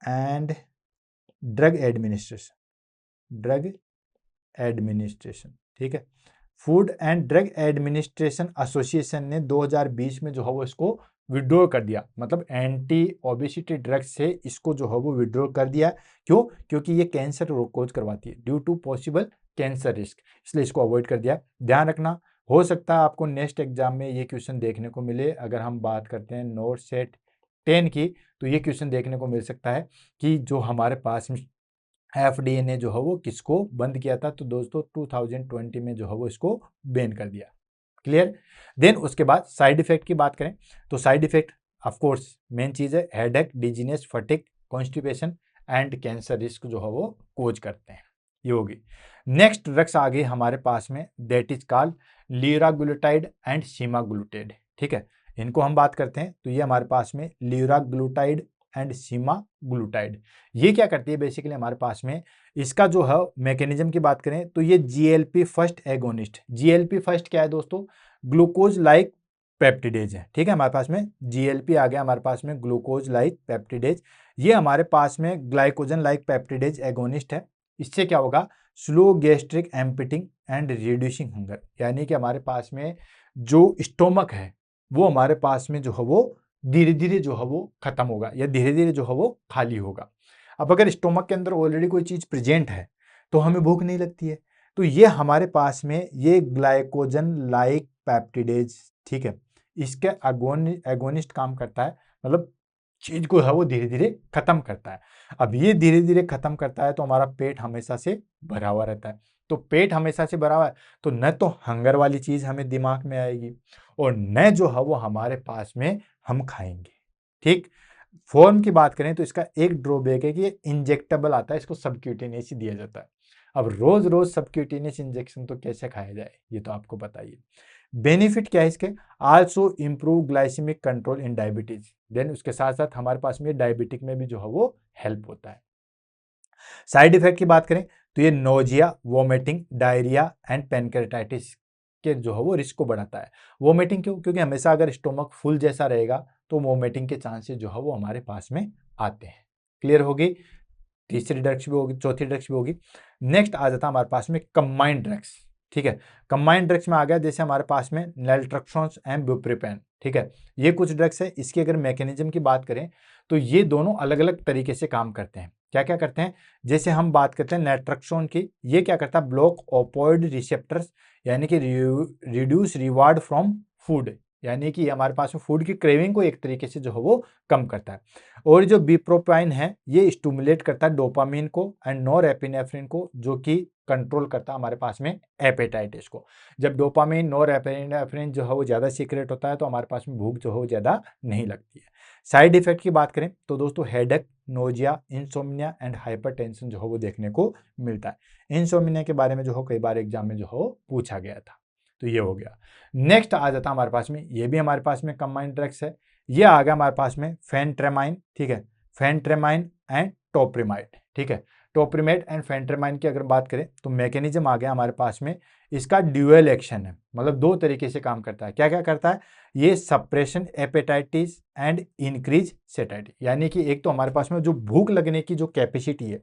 and drug administration, drug administration, ठीक है। Food and drug administration association ने 2020 में जो है वो इसको विड्रॉ कर दिया, मतलब एंटी ओबेसिटी ड्रग से इसको जो है वो विड्रॉ कर दिया। क्यों? क्योंकि ये कैंसर कोज करवाती है, due to possible cancer risk, इसलिए इसको अवॉइड कर दिया। ध्यान रखना, हो सकता है आपको नेक्स्ट एग्जाम में ये क्वेश्चन देखने को मिले। अगर हम बात करते हैं नोट सेट 10 की, तो ये क्वेश्चन देखने को मिल सकता है कि जो हमारे पास में FDA ने जो है वो किसको बंद किया था? तो दोस्तों 2020 में जो है वो इसको बैन कर दिया। क्लियर? देन उसके बाद साइड इफेक्ट की बात करें तो side effect of course main चीज है headache, dizziness, fatigue, constipation and cancer risk जो है वो कोज करते हैं। ये होगी। नेक्स्ट ड्रग्स आ गई हमारे पास में, दैट इज कॉल्ड लीराग्लूटाइड एंड सीमाग्लूटाइड, ठीक है। इनको हम बात करते हैं तो ये हमारे पास में लीराग्लूटाइड एंड सीमाग्लूटाइड, ये क्या करती है बेसिकली हमारे पास में, इसका जो है मैकेनिज्म की बात करें तो ये GLP first agonist. GLP first क्या है दोस्तों? ग्लूकोज लाइक पेप्टिडेज है, ठीक है। हमारे पास में GLP आ गया हमारे पास में, ग्लूकोज लाइक पेप्टिडेज। ये हमारे पास में ग्लाइकोजन लाइक पेप्टिडेज एगोनिस्ट है। इससे क्या होगा? Slow gastric emptying and reducing hunger, यानी कि हमारे पास में जो स्टोमक है वो हमारे पास में जो है वो धीरे धीरे जो है वो खत्म होगा, या धीरे धीरे जो है वो खाली होगा। अब अगर स्टोमक के अंदर ऑलरेडी कोई चीज प्रेजेंट है तो हमें भूख नहीं लगती है, तो ये हमारे पास में ये ग्लाइकोजन लाइक पेप्टिडेज, ठीक है, इसके एगोनिस्ट काम करता है, मतलब चीज को है वो धीरे धीरे खत्म करता है। अब ये धीरे धीरे खत्म करता है तो हमारा पेट हमेशा से भरा हुआ रहता है। तो पेट हमेशा से भरा हुआ है तो न तो हंगर वाली चीज हमें दिमाग में आएगी और न जो है वो हमारे पास में हम खाएंगे, ठीक। फॉर्म की बात करें तो इसका एक ड्रॉबैक है कि ये इंजेक्टेबल आता है, इसको सबक्यूटेनियस ही दिया जाता है। अब रोज रोज सबक्यूटेनियस इंजेक्शन तो कैसे खाया जाए, ये तो आपको बताइए। बेनिफिट क्या है इसके? Also improve glycaemic control in diabetes, then उसके साथ साथ हमारे पास में डायबिटिक में भी जो है वो हेल्प होता है। साइड इफेक्ट की बात करें तो ये nausea, vomiting, diarrhoea and pancreatitis के जो है वो रिस्क को बढ़ाता है। वोमिटिंग क्यों? क्योंकि हमेशा अगर स्टोमक फुल जैसा रहेगा तो वोमिटिंग के चांसेस जो है वो हमारे पास में आते हैं। क्लियर होगी? तीसरी ड्रग्स भी होगी, चौथी ड्रग्स भी होगी। नेक्स्ट आ जाता है हमारे पास में कंबाइंड ड्रग्स, ठीक है। कंबाइंड ड्रग्स में आ गया जैसे हमारे पास में नैल्ट्रोक्सोन एंड ब्यूप्रोपेन, ठीक है। ये कुछ ड्रग्स है, इसकी अगर मैकेनिज्म की बात करें तो ये दोनों अलग अलग तरीके से काम करते हैं। क्या क्या करते हैं? जैसे हम बात करते हैं नैल्ट्रोक्सोन की, ये क्या करता है? ब्लॉक ओपोइड रिसेप्टर्स, यानी कि रिड्यूस रिवार्ड फ्रॉम फूड, यानी कि हमारे पास में फूड की क्रेविंग को एक तरीके से जो है वो कम करता है। और जो बिप्रोपाइन है ये स्टिमुलेट करता है डोपामिन को एंड नॉरएपिनेफ्रिन को, जो कि कंट्रोल करता है हमारे पास में एपेटाइटिस को। जब डोपामिन नॉरएपिनेफ्रिन जो है वो ज़्यादा सीक्रेट होता है तो हमारे पास में भूख जो है वो ज़्यादा नहीं लगती है। साइड इफेक्ट की बात करें तो दोस्तों headache, nausea, insomnia and hypertension जो है वो देखने को मिलता है। इंसोम्निया के बारे में जो हो कई बार एग्जाम में जो हो पूछा गया था। तो ये हो गया। नेक्स्ट आ जाता है हमारे पास में, ये भी हमारे पास में कंबाइंड ड्रग्स है। ये आ गया हमारे पास में फेंट्रेमाइन, ठीक है, फेंट्रेमाइन एंड टोप्रीमाइड, ठीक है। टोप्रीमाइड एंड फेंट्रेमाइन की अगर बात करें तो मैकेनिज्म आ गया हमारे पास में, इसका ड्यूअल एक्शन है, मतलब दो तरीके से काम करता है। क्या क्या करता है? ये सप्रेशन एपेटाइटिस एंड इंक्रीज सेटाइटी, यानी कि एक तो हमारे पास में जो भूख लगने की जो कैपेसिटी है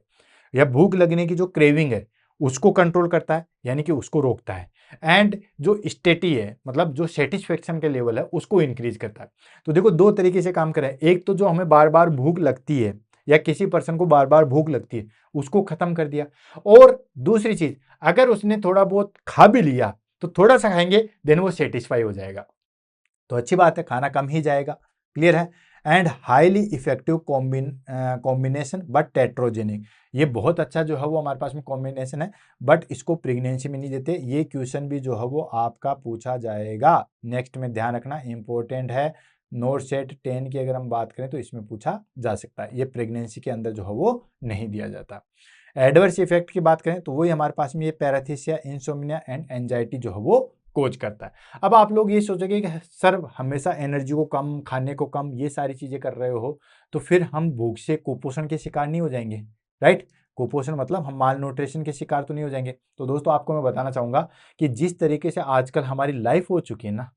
या भूख लगने की जो क्रेविंग है उसको कंट्रोल करता है, यानी कि उसको रोकता है। एंड जो स्टेटी है, मतलब जो सेटिस्फेक्शन के लेवल है उसको इंक्रीज करता है। तो देखो दो तरीके से काम कर रहा है, एक तो जो हमें बार बार भूख लगती है या किसी पर्सन को बार बार भूख लगती है उसको खत्म कर दिया, और दूसरी चीज अगर उसने थोड़ा बहुत खा भी लिया तो थोड़ा सा खाएंगे देन वो सेटिस्फाई हो जाएगा, तो अच्छी बात है, खाना कम ही जाएगा। क्लियर है? And highly effective combination but teratogenic, ये बहुत अच्छा जो है वो हमारे पास में कॉम्बिनेशन है, बट इसको प्रेगनेंसी में नहीं देते। ये क्वेश्चन भी जो है वो आपका पूछा जाएगा नेक्स्ट में, ध्यान रखना इंपॉर्टेंट है। नोरसेट 10 की अगर हम बात करें तो इसमें पूछा जा सकता है। ये प्रेगनेंसी के अंदर जो है वो नहीं दिया जाता। एडवर्स इफेक्ट की बात करें तो वही हमारे पास में ये पैराथीसिया, इंसोम्निया एंड एंजाइटी जो है वो कोज करता है। अब आप लोग ये सोचोगे कि सर हमेशा एनर्जी को कम, खाने को कम, ये सारी चीजें कर रहे हो तो फिर हम भूख से कुपोषण के शिकार नहीं हो जाएंगे, राइट? कुपोषण मतलब हम माल न्यूट्रिशन के शिकार तो नहीं हो जाएंगे। तो दोस्तों आपको मैं बताना चाहूंगा कि जिस तरीके से आजकल हमारी लाइफ हो चुकी है ना,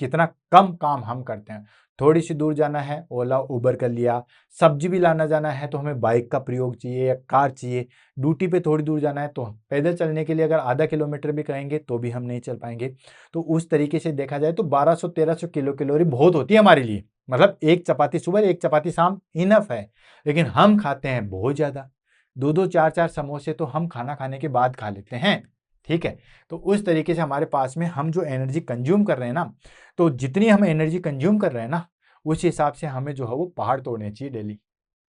कितना कम काम हम करते हैं। थोड़ी सी दूर जाना है, ओला उबर कर लिया। सब्जी भी लाना जाना है तो हमें बाइक का प्रयोग चाहिए या कार चाहिए। ड्यूटी पे थोड़ी दूर जाना है तो पैदल चलने के लिए अगर आधा किलोमीटर भी कहेंगे तो भी हम नहीं चल पाएंगे। तो उस तरीके से देखा जाए तो 1200-1300 किलो कैलोरी बहुत होती है हमारे लिए। मतलब एक चपाती सुबह, एक चपाती शाम इनफ है। लेकिन हम खाते हैं बहुत ज्यादा, 2-2, 4-4 समोसे तो हम खाना खाने के बाद खा लेते हैं, ठीक है? तो उस तरीके से हमारे पास में हम जो एनर्जी कंज्यूम कर रहे हैं ना, तो जितनी हम एनर्जी कंज्यूम कर रहे हैं ना, उस हिसाब से हमें जो है वो पहाड़ तोड़ने चाहिए डेली,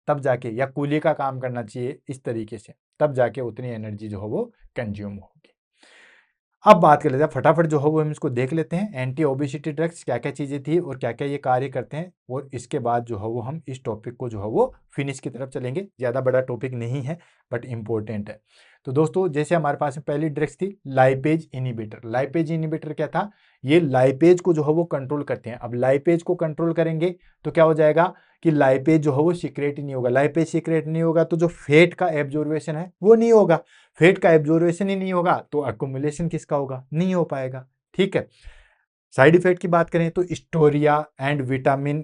तब जाके, या कूली का काम करना चाहिए इस तरीके से, तब जाके उतनी एनर्जी जो है वो कंज्यूम होगी। अब बात कर लेते हैं फटाफट जो है वो हम इसको देख लेते हैं, एंटी ओबेसिटी ड्रग्स क्या क्या चीजें थी और क्या क्या ये कार्य करते हैं, और इसके बाद जो है वो हम इस टॉपिक को जो है वो फिनिश की तरफ चलेंगे। ज्यादा बड़ा टॉपिक नहीं है बट इंपॉर्टेंट है। तो दोस्तों जैसे हमारे पास में पहली ड्रग्स थी लाइपेज इनहिबिटर। लाइपेज इनहिबिटर क्या था? ये लाइपेज को जो है वो कंट्रोल करते हैं। अब लाइपेज को कंट्रोल करेंगे तो क्या हो जाएगा कि लाइपेज जो है वो सीक्रेट ही नहीं होगा। लाइपेज सीक्रेट नहीं होगा तो जो फैट का एब्जॉर्बेशन है वो नहीं होगा। फैट का एब्जॉर्बेशन ही नहीं होगा तो अक्यूमुलेशन किसका होगा? नहीं हो पाएगा, ठीक है? साइड इफेक्ट की बात करें तो steatorrhea and vitamin,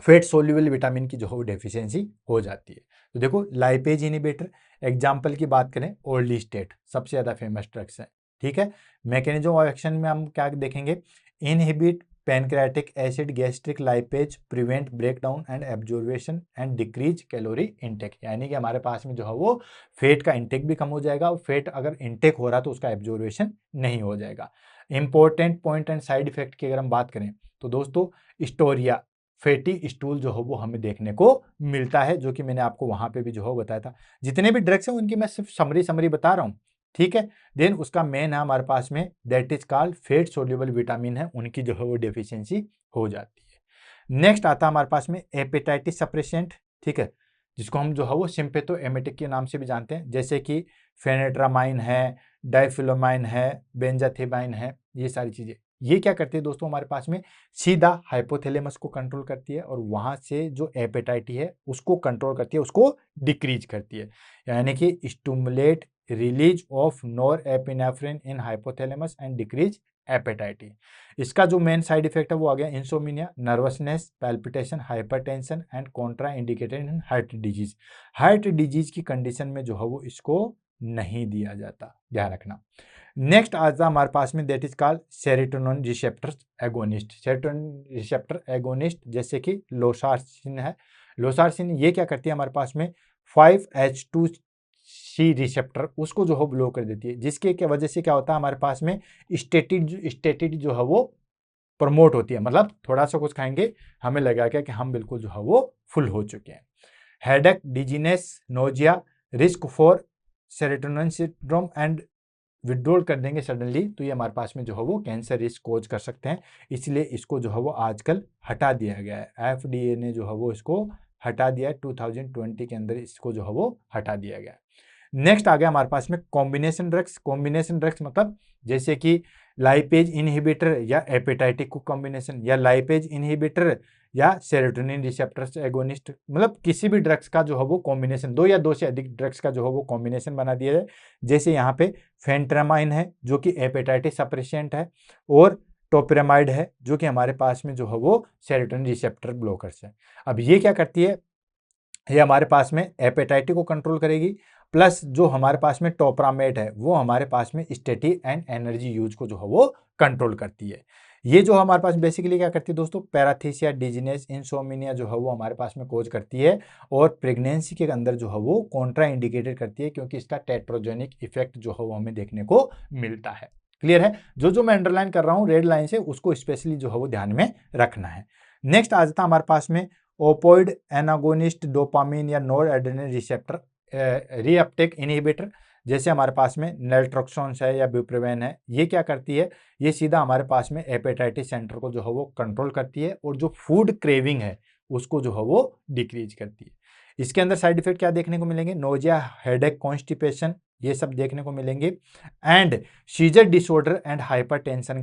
fat soluble vitamin की जो है वो डेफिशिएंसी हो जाती है। तो देखो लाइपेज इनहिबिटर, एग्जांपल की बात करें ओर्लिस्टेट सबसे ज्यादा फेमस ड्रग्स है, ठीक है? मैकेनिज्म ऑफ एक्शन में हम क्या देखेंगे? Inhibit pancreatic acid gastric lipase, prevent breakdown and absorption and decrease calorie intake. यानी कि हमारे पास में जो है वो फैट का इंटेक भी कम हो जाएगा, और फैट अगर इंटेक हो रहा तो उसका एब्जॉर्बेशन नहीं हो जाएगा। Important point and side effect की अगर हम बात करें तो दोस्तों स्टोरिया, फैटी स्टूल जो है वो हमें देखने को मिलता है, जो कि मैंने आपको वहां पे भी जो है बताया था। जितने भी ड्रग्स हैं उनकी मैं सिर्फ समरी बता रहा हूँ, ठीक है? देन उसका मेन है हमारे पास में that is called fat soluble vitamin है, उनकी जो है वो डेफिशिएंसी हो जाती है। नेक्स्ट आता है हमारे पास में एपेटाइटिस सप्रेसेंट, ठीक है? जिसको हम जो है वो सिम्पेथोएमेटिक के नाम से भी जानते हैं, जैसे कि फेनेट्रामाइन है, डाइफिलोमाइन है, बेंजाथिबाइन है, ये सारी चीजें। ये क्या करती है दोस्तों? हमारे पास में सीधा हाइपोथैलेमस को कंट्रोल करती है और वहां से जो एपेटाइटी है उसको कंट्रोल करती है, उसको डिक्रीज करती है। यानी कि stimulate release of norepinephrine in hypothalamus and decrease appetite. इसका जो मेन साइड इफेक्ट है वो आ गया insomnia, nervousness, palpitation, hypertension and contraindicated in heart disease. Heart disease की कंडीशन में जो है वो इसको नहीं दिया जाता, ध्यान रखना। नेक्स्ट आता हमारे पास में that is called serotonin receptor agonist. Serotonin receptor agonist जैसे कि लोसार्सिन है। लोसार्सिन ये क्या करती है हमारे पास में 5H2C रिसेप्टर उसको जो है ब्लॉक कर देती है, जिसके क्या वजह से क्या होता है हमारे पास में स्टेटिड जो है वो प्रमोट होती है। मतलब थोड़ा सा कुछ खाएंगे हमें लगेगा कि हम बिल्कुल जो है वो फुल हो चुके हैं। Headache, dizziness, nausea, risk for serotonin syndrome and withdrawal कर देंगे सडनली तो ये हमारे पास में जो है वो कैंसर रिस्क कोज कर सकते हैं। इसलिए इसको जो है वो आजकल हटा दिया गया है। FDA ने जो है वो इसको हटा दिया है, 2020 के अंदर इसको जो है वो हटा दिया गया है। नेक्स्ट आ गया हमारे पास में कॉम्बिनेशन ड्रग्स। कॉम्बिनेशन ड्रग्स मतलब जैसे कि लाइपेज इनहिबिटर या एपेटाइटिक को कॉम्बिनेशन, या लाइपेज इनहिबिटर या सेरोटोनिन रिसेप्टर्स एगोनिस्ट, मतलब किसी भी ड्रग्स का जो है वो कॉम्बिनेशन, दो या दो से अधिक ड्रग्स का जो है वो कॉम्बिनेशन बना दिया जाए। जैसे यहाँ पे फेंट्रामाइन है जो कि एपेटाइटिस सप्रेसेंट है, और टोपिरामाइड है जो कि हमारे पास में जो है वो सेरोटोनिन रिसेप्टर ब्लॉकर्स है। अब ये क्या करती है? ये हमारे पास में एपेटाइटिस को कंट्रोल करेगी, प्लस जो हमारे पास में टोपरामेट है वो हमारे पास में स्टेटी एंड एनर्जी यूज को जो है वो कंट्रोल करती है। ये जो हमारे पास बेसिकली क्या करती है दोस्तों? पैराथीसिया, डिजीनेस, इंसोमिनिया जो है वो हमारे पास में कोज करती है, और प्रेगनेंसी के अंदर जो है वो कॉन्ट्रा इंडिकेटेड करती है, क्योंकि इसका टेट्रोजेनिक इफेक्ट जो है वो हमें देखने को मिलता है। क्लियर है? जो मैं अंडरलाइन कर रहा हूँ रेड लाइन से उसको स्पेशली जो है वो ध्यान में रखना है। नेक्स्ट आ जाता हमारे पास में ओपोइड एनागोनिस्ट, डोपामिन या नोर एड्रेनल रिसेप्टर रीअपटेक इनहिबिटर, जैसे हमारे पास में नैल्ट्रोक्सोन है या ब्यूप्रोपेन है, ये क्या करती है, ये सीधा हमारे पास में हेपेटाइटिस सेंटर को जो है वो कंट्रोल करती है और जो फूड क्रेविंग है उसको जो है वो डिक्रीज करती है। इसके अंदर साइड इफेक्ट क्या देखने को मिलेंगे, नोजिया, हेडेक, कॉन्स्टिपेशन, ये सब देखने को मिलेंगे। And seizure disorder and hypertension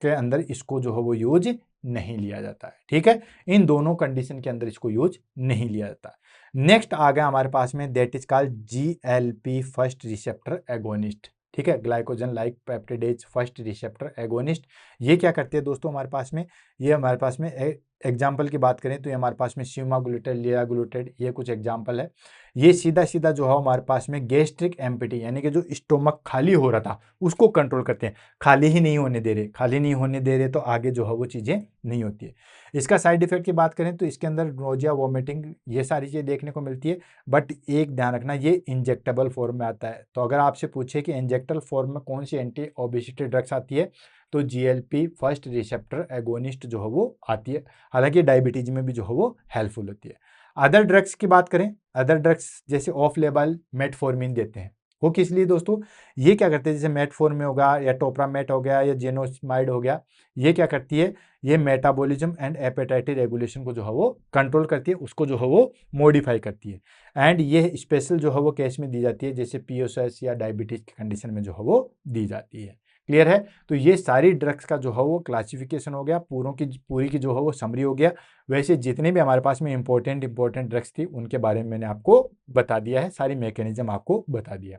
के अंदर इसको जो है वो यूज नहीं लिया जाता है। ठीक है, इन दोनों कंडीशन के अंदर इसको यूज नहीं लिया जाता। नेक्स्ट आ गया हमारे पास में, that is called GLP first receptor agonist. ठीक है, glycogen like peptidase first receptor agonist. ये क्या करते हैं दोस्तों हमारे पास में, ये हमारे पास में एग्जाम्पल की बात करें तो ये हमारे पास में सीमाग्लूटेड, लिराग्लूटेड, ये कुछ एग्जाम्पल है। ये सीधा सीधा जो है हमारे पास में गैस्ट्रिक एम्पिटी यानी कि जो स्टोमक खाली हो रहा था उसको कंट्रोल करते हैं। खाली ही नहीं होने दे रहे, खाली नहीं होने दे रहे तो आगे जो है वो चीज़ें नहीं होती है। इसका साइड इफेक्ट की बात करें तो इसके अंदर नोजिया, वोमिटिंग, ये सारी चीज़ें देखने को मिलती है। बट एक ध्यान रखना, ये इंजेक्टेबल फॉर्म में आता है। तो अगर आपसे पूछे कि इंजेक्टेबल फॉर्म में कौन सी एंटी ओबेसिटी ड्रग्स आती है, तो GLP फर्स्ट रिसेप्टर एगोनिस्ट जो है वो आती है। हालांकि डायबिटीज में भी जो है वो हेल्पफुल होती है। अदर ड्रग्स की बात करें, अदर ड्रग्स जैसे ऑफ लेबल मेटफॉर्मिन देते हैं, वो किस लिए दोस्तों, ये क्या करते हैं, जैसे मेटफॉर्मिन होगा या टोप्रामेट हो गया या जेनोस्माइड हो गया, ये क्या करती है, ये मेटाबॉलिज्म एंड एपेटाइटिस रेगुलेशन को जो है वो कंट्रोल करती है, उसको जो है वो मॉडिफाई करती है। एंड ये स्पेशल जो है वो केस में दी जाती है, जैसे POS या डायबिटीज की कंडीशन में जो है वो दी जाती है। क्लियर है, तो ये सारी ड्रग्स का जो है वो क्लासिफिकेशन हो गया, पूरी की जो है वो समरी हो गया। वैसे जितने भी हमारे पास में इंपॉर्टेंट ड्रग्स थी उनके बारे में मैंने आपको बता दिया है, सारी मैकेनिज्म आपको बता दिया।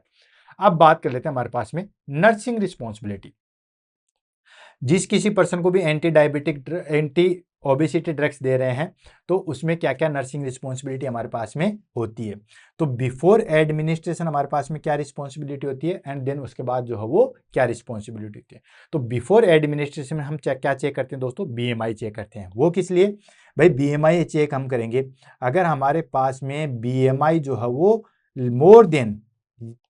अब बात कर लेते हैं हमारे पास में नर्सिंग रिस्पॉन्सिबिलिटी। जिस किसी पर्सन को भी एंटी ओबेसिटी ड्रग्स दे रहे हैं तो उसमें क्या क्या नर्सिंग रिस्पॉन्सिबिलिटी हमारे पास में होती है। तो बिफोर एडमिनिस्ट्रेशन हमारे पास में क्या रिस्पॉन्सिबिलिटी होती है एंड देन उसके बाद जो है वो क्या रिस्पॉन्सिबिलिटी होती है। तो बिफोर एडमिनिस्ट्रेशन में हम क्या चेक करते हैं दोस्तों, BMI चेक करते हैं। वो किस लिए भाई, BMI चेक हम करेंगे अगर हमारे पास में BMI जो है वो मोर देन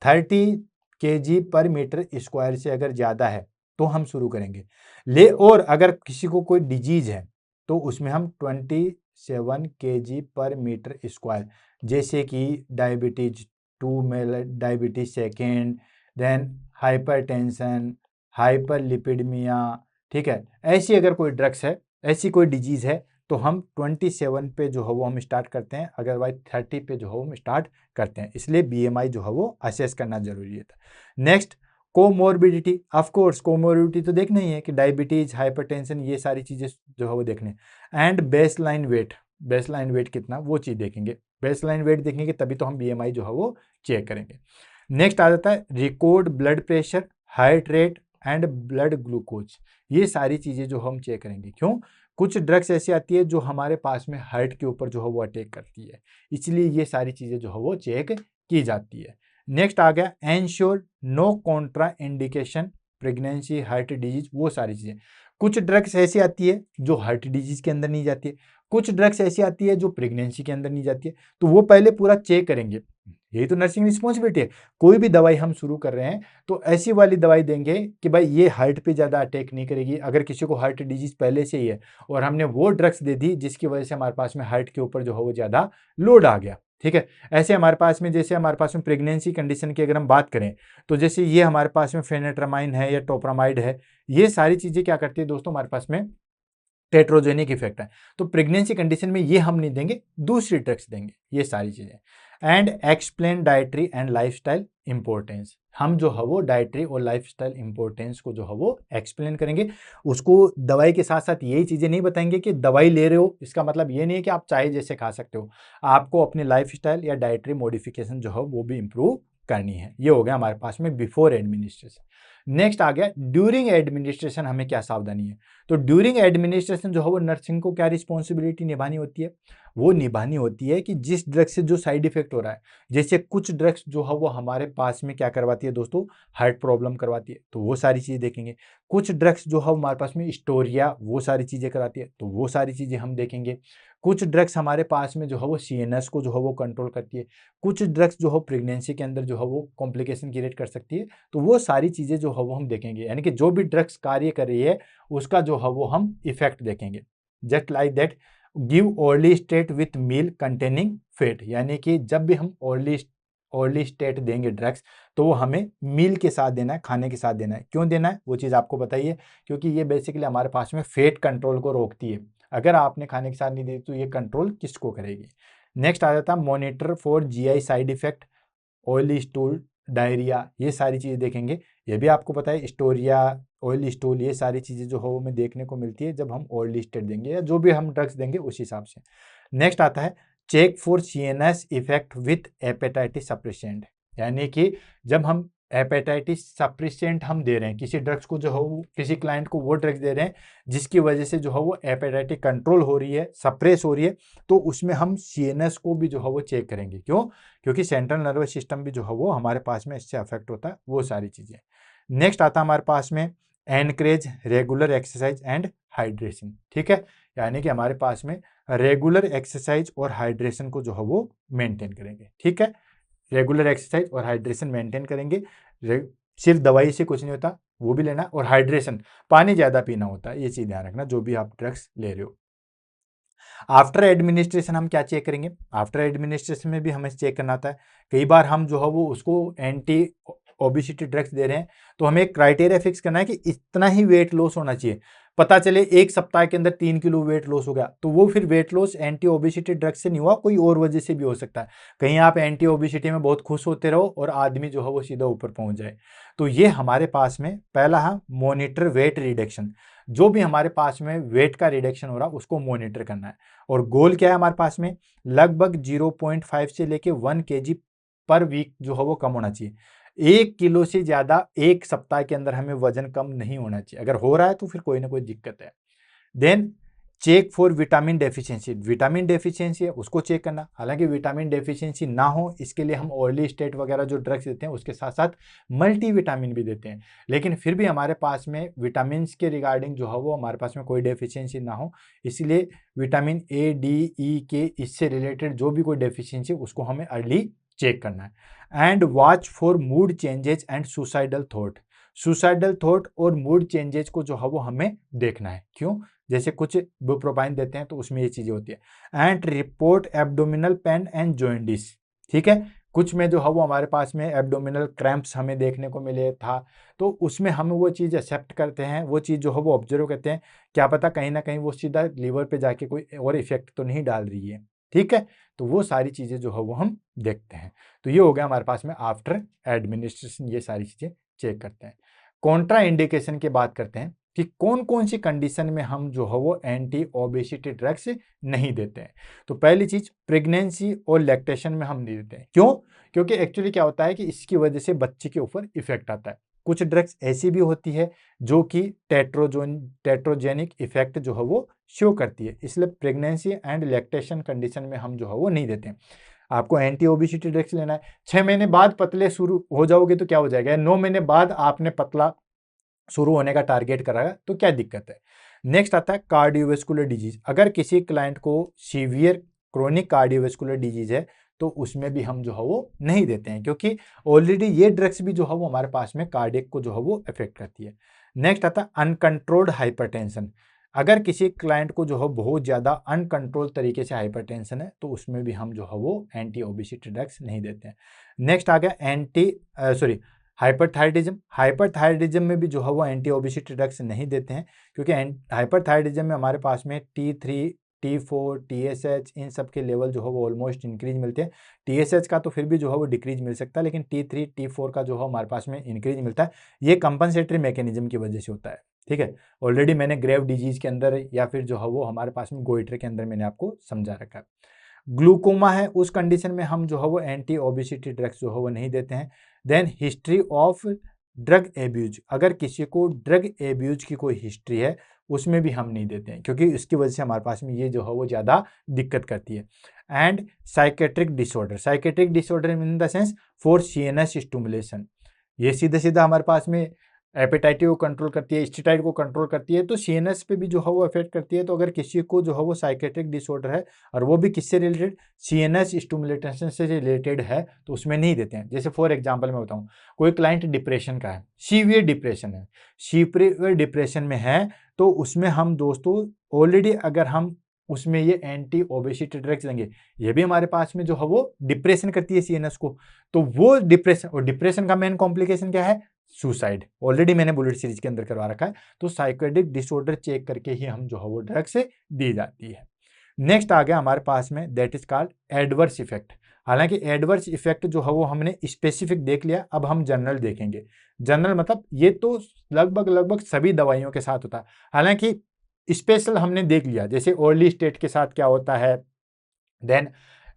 30 kg/m² से अगर ज्यादा है तो हम शुरू करेंगे। और अगर किसी को कोई डिजीज है तो उसमें हम 27 kg/m², जैसे कि डायबिटीज 2 में diabetes second, then hypertension, hyperlipidemia, ठीक है, ऐसी अगर कोई ड्रग्स है, ऐसी कोई डिजीज है तो हम 27 पे जो है वो हम स्टार्ट करते हैं, अदरवाइज 30 पे जो है वो हम स्टार्ट करते हैं। इसलिए BMI जो है वो असेस करना जरूरी है। Next, comorbidity. Of course comorbidity तो देखना ही है कि डायबिटीज, हाइपरटेंशन, ये सारी चीजें जो है वो देखने। And baseline weight, baseline weight कितना वो चीज देखेंगे, बेसलाइन वेट देखेंगे तभी तो हम BMI जो है वो चेक करेंगे। नेक्स्ट आ जाता है record blood pressure, heart rate and blood glucose. ये सारी चीजें जो हम चेक करेंगे। क्यों, कुछ ड्रग्स ऐसी आती है जो हमारे पास में हार्ट के ऊपर जो है वो अटैक करती है, इसलिए ये सारी चीजें जो है वो चेक की जाती है। नेक्स्ट आ गया ensure no contraindication pregnancy, heart disease, वो सारी चीजें। कुछ ड्रग्स ऐसी आती है जो हार्ट डिजीज के अंदर नहीं जाती है, कुछ ड्रग्स ऐसी आती है जो प्रेगनेंसी के अंदर नहीं जाती है, तो वो पहले पूरा चेक करेंगे। यही तो नर्सिंग रिस्पॉन्सिबिलिटी है। कोई भी दवाई हम शुरू कर रहे हैं तो ऐसी वाली दवाई देंगे कि भाई ये हार्ट पे ज्यादा अटैक नहीं करेगी। अगर किसी को हार्ट डिजीज पहले से ही है और हमने वो ड्रग्स दे दी जिसकी वजह से हमारे पास में हार्ट के ऊपर जो है वो ज्यादा लोड आ गया, ठीक है। ऐसे हमारे पास में, जैसे हमारे पास में प्रेगनेंसी कंडीशन की अगर हम बात करें तो जैसे ये हमारे पास में फेनेट्रामाइन है या टोप्रामाइड है, ये सारी चीजें क्या करती है दोस्तों, हमारे पास में टेट्रोजेनिक इफेक्ट है। तो प्रेगनेंसी कंडीशन में ये हम नहीं देंगे, दूसरी ड्रग्स देंगे, ये सारी चीजें। And explain dietary and lifestyle importance, हम जो है वो डाइटरी और लाइफस्टाइल इंपॉर्टेंस को जो है वो एक्सप्लेन करेंगे। उसको दवाई के साथ साथ यही चीजें नहीं बताएंगे कि दवाई ले रहे हो इसका मतलब ये नहीं है कि आप चाहे जैसे खा सकते हो, आपको अपनी लाइफस्टाइल या डाइटरी मॉडिफिकेशन जो है वो भी इंप्रूव करनी है। ये हो गया हमारे पास में बिफोर एडमिनिस्ट्रेशन। नेक्स्ट आ गया ड्यूरिंग एडमिनिस्ट्रेशन हमें क्या सावधानी है। तो ड्यूरिंग एडमिनिस्ट्रेशन जो है वो नर्सिंग को क्या रिस्पॉन्सिबिलिटी निभानी होती है, वो निभानी होती है कि जिस ड्रग से जो साइड इफेक्ट हो रहा है, जैसे कुछ ड्रग्स जो है वो हमारे पास में क्या करवाती है दोस्तों, हार्ट प्रॉब्लम करवाती है, तो वो सारी चीजें देखेंगे। कुछ ड्रग्स जो है हमारे पास में स्टोरिया, वो सारी चीजें कराती है, तो वो सारी चीजें हम देखेंगे। कुछ ड्रग्स हमारे पास में जो है वो CNS को जो है वो कंट्रोल करती है, कुछ ड्रग्स जो है प्रेगनेंसी के अंदर जो है वो कॉम्प्लिकेशन क्रिएट कर सकती है, तो वो सारी चीजें जो है वो हम देखेंगे। यानी कि जो भी ड्रग्स कार्य कर रही है उसका जो है वो हम इफेक्ट देखेंगे। Just like that, give orlistat with meal containing fat, यानी कि जब भी हम ऑर्ली अर्ली स्टेट देंगे ड्रग्स तो वो हमें मील के साथ देना है, खाने के साथ देना है। क्यों देना है वो चीज़ आपको बताइए, क्योंकि ये बेसिकली हमारे पास में फेट कंट्रोल को रोकती है। अगर आपने खाने के साथ नहीं दी तो ये कंट्रोल किसको करेगी। नेक्स्ट आ जाता है monitor for GI side effect, oily stool, diarrhoea, ये सारी चीज़ें देखेंगे। ये भी आपको पता है स्टोरिया, ऑयली स्टूल, ये सारी चीज़ें जो हो वो हमें देखने को मिलती है जब हम ऑयली स्टेट देंगे या जो भी हम ड्रग्स देंगे उस हिसाब से। नेक्स्ट आता है check for CNS effect with hepatitis suppressant, यानी कि जब हम हेपेटाइटिस सप्रेसेंट हम दे रहे हैं किसी ड्रग्स को, जो हो किसी क्लाइंट को वो ड्रग्स दे रहे हैं जिसकी वजह से जो है वो हेपेटाइटिस कंट्रोल हो रही है, सप्रेस हो रही है, तो उसमें हम सीएनएस को भी जो है वो चेक करेंगे। क्यों? क्योंकि सेंट्रल नर्वस सिस्टम भी जो है वो हमारे पास में इससे अफेक्ट होता है, वो सारी चीज़ें। नेक्स्ट आता है हमारे पास में encourage regular exercise and hydration, ठीक है, यानी कि हमारे पास में रेगुलर एक्सरसाइज और हाइड्रेशन को जो है वो मेंटेन करेंगे, ठीक है, रेगुलर एक्सरसाइज और हाइड्रेशन मेंटेन करेंगे। सिर्फ दवाई से कुछ नहीं होता, वो भी लेना, और हाइड्रेशन, पानी ज़्यादा पीना होता है, ये चीज़ ध्यान रखना जो भी आप ड्रग्स ले रहे हो। आफ्टर एडमिनिस्ट्रेशन हम क्या चेक करेंगे, आफ्टर एडमिनिस्ट्रेशन में भी हमें चेक करना आता है। कई बार हम जो है वो उसको एंटी ओबिसिटी ड्रग्स दे रहे हैं तो हमें एक क्राइटेरिया फिक्स करना है कि इतना ही वेट लॉस होना चाहिए। पता चले एक सप्ताह के अंदर 3 किलो वेट लॉस हो गया तो वो फिर weight loss anti obesity drugs से नहीं हुआ, कोई और वजह से भी हो सकता है। कहीं आप एंटी ओबिसिटी में बहुत खुश होते रहो और आदमी जो है वो सीधा ऊपर पहुंच जाए। तो ये हमारे पास में पहला है मॉनिटर वेट रिडक्शन, जो भी हमारे पास में वेट का रिडक्शन हो रहा है उसको मॉनिटर करना है। और गोल क्या है हमारे पास में, लगभग 0.5 से लेके 1 kg पर वीक जो है वो कम होना चाहिए। 1 किलो से ज्यादा एक सप्ताह के अंदर हमें वजन कम नहीं होना चाहिए। अगर हो रहा है तो फिर कोई ना कोई दिक्कत है। Then check for vitamin deficiency, vitamin deficiency है उसको चेक करना। हालांकि विटामिन डेफिशिएंसी ना हो इसके लिए हम ऑयली स्टेट वगैरह जो ड्रग्स देते हैं उसके साथ साथ मल्टी विटामिन भी देते हैं, लेकिन फिर भी हमारे पास में विटामिन के रिगार्डिंग जो है वो हमारे पास में कोई डेफिशिएंसी ना हो, इसलिए विटामिन ए, डी, ई के इससे रिलेटेड जो भी कोई डेफिशिएंसी उसको हमें अर्ली चेक करना है। And watch for mood changes and suicidal thought, suicidal thought और मूड चेंजेस को जो है वो हमें देखना है। क्यों? जैसे कुछ बुप्रोपाइन देते हैं तो उसमें ये चीजें होती है। And report abdominal pain and jaundice, ठीक है, कुछ में जो है वो हमारे पास में एब्डोमिनल क्रैम्प्स हमें देखने को मिले था तो उसमें हम वो चीज़ एक्सेप्ट करते हैं, वो चीज़ जो है वो ऑब्जर्व करते हैं, क्या पता कहीं ना कहीं वो सीधा लीवर पे जाके कोई और इफेक्ट तो नहीं डाल रही है, ठीक है, तो वो सारी चीज़ें जो है वो हम देखते हैं। तो ये हो गया हमारे पास में आफ्टर एडमिनिस्ट्रेशन, ये सारी चीज़ें चेक करते हैं। कॉन्ट्रा इंडिकेशन की बात करते हैं कि कौन कौन सी कंडीशन में हम जो है वो एंटी ओबेसिटी ड्रग्स नहीं देते हैं। तो पहली चीज प्रेगनेंसी और लैक्टेशन में हम नहीं देते हैं। क्यों? क्योंकि एक्चुअली क्या होता है कि इसकी वजह से बच्चे के ऊपर इफेक्ट आता है। कुछ ड्रग्स ऐसी भी होती है जो कि टेट्रोजेनिक इफेक्ट जो है वो शो करती है, इसलिए प्रेगनेंसी एंड लैक्टेशन कंडीशन में हम जो है वो नहीं देते हैं। आपको एंटी ओबेसिटी ड्रग्स लेना है, 6 महीने बाद पतले शुरू हो जाओगे तो क्या हो जाएगा, 9 महीने बाद आपने पतला शुरू होने का टारगेट कराया तो क्या दिक्कत है। नेक्स्ट आता है कार्डियोवेस्कुलर डिजीज, अगर किसी क्लाइंट को सीवियर क्रोनिक कार्डियोवेस्कुलर डिजीज है तो उसमें भी हम जो है वो नहीं देते हैं, क्योंकि ऑलरेडी ये ड्रग्स भी जो है वो हमारे पास में कार्डियक को जो है वो इफेक्ट करती है। नेक्स्ट आता है अनकंट्रोल्ड हाइपरटेंशन, अगर किसी क्लाइंट को जो है बहुत ज़्यादा अनकंट्रोल तरीके से हाइपरटेंशन है तो उसमें भी हम जो है वो एंटी ओबेसिटी ड्रग्स नहीं देते हैं। नेक्स्ट आ गया हाइपरथायरिडिज्म, हाइपरथायरिडिज्म में भी जो है वो एंटी ओबेसिटी ड्रग्स नहीं देते हैं, क्योंकि हाइपरथायरिडिज्म में हमारे पास में T3, T4, TSH इन सब के लेवल जो है वो ऑलमोस्ट इंक्रीज मिलते हैं। TSH का तो फिर भी जो है वो डिक्रीज मिल सकता है, लेकिन T3, T4 का जो है हमारे पास में इंक्रीज मिलता है। ये कंपनसेटरी मैकेनिज्म की वजह से होता है, ठीक है। ऑलरेडी मैंने ग्रेव डिजीज के अंदर या फिर जो है वो हमारे पास में गोइटर के अंदर मैंने आपको समझा रखा है। ग्लूकोमा है, उस कंडीशन में हम जो है वो एंटी ओबेसिटी ड्रग्स जो है वो नहीं देते हैं। Then history of drug abuse, अगर किसी को ड्रग एब्यूज की कोई हिस्ट्री है उसमें भी हम नहीं देते हैं, क्योंकि इसकी वजह से हमारे पास में ये जो है वो ज़्यादा दिक्कत करती है। And psychiatric disorder, psychiatric disorder in the sense for CNS stimulation, ये सीधा सीधा हमारे पास में एपेटाइटिस को कंट्रोल करती है, स्टेटाइड को कंट्रोल करती है, तो सीएनएस पे भी जो है वो इफेक्ट करती है। तो अगर किसी को जो है वो साइकेट्रिक डिसऑर्डर है और वो भी किससे रिलेटेड, सीएनएस स्टिमुलेशन से रिलेटेड है, तो उसमें नहीं देते हैं। जैसे फॉर एग्जांपल मैं बताऊं, कोई क्लाइंट डिप्रेशन का है, सीवियर डिप्रेशन है, सीवियर डिप्रेशन में है, तो उसमें हम दोस्तों ऑलरेडी अगर हम उसमें ये एंटी ओबेसिटी ड्रग्स देंगे। ये भी हमारे पास में जो है वो डिप्रेशन करती है सीएनएस को, तो वो डिप्रेशन, और डिप्रेशन का मेन कॉम्प्लिकेशन क्या है? सुसाइड। ऑलरेडी मैंने बुलेट सीरीज के अंदर करवा रखा है। तो साइकोटिक डिसऑर्डर चेक करके ही हम जो है वो ड्रग्स दी जाती है। नेक्स्ट आ गया हमारे पास में, that is called adverse effect. हालांकि एडवर्स इफेक्ट जो है वो हमने स्पेसिफिक देख लिया, अब हम जनरल देखेंगे। जनरल मतलब ये तो लगभग लगभग सभी दवाइयों के साथ होता है, हालांकि स्पेशल हमने देख लिया, जैसे अर्ली स्टेट के साथ क्या होता है, देन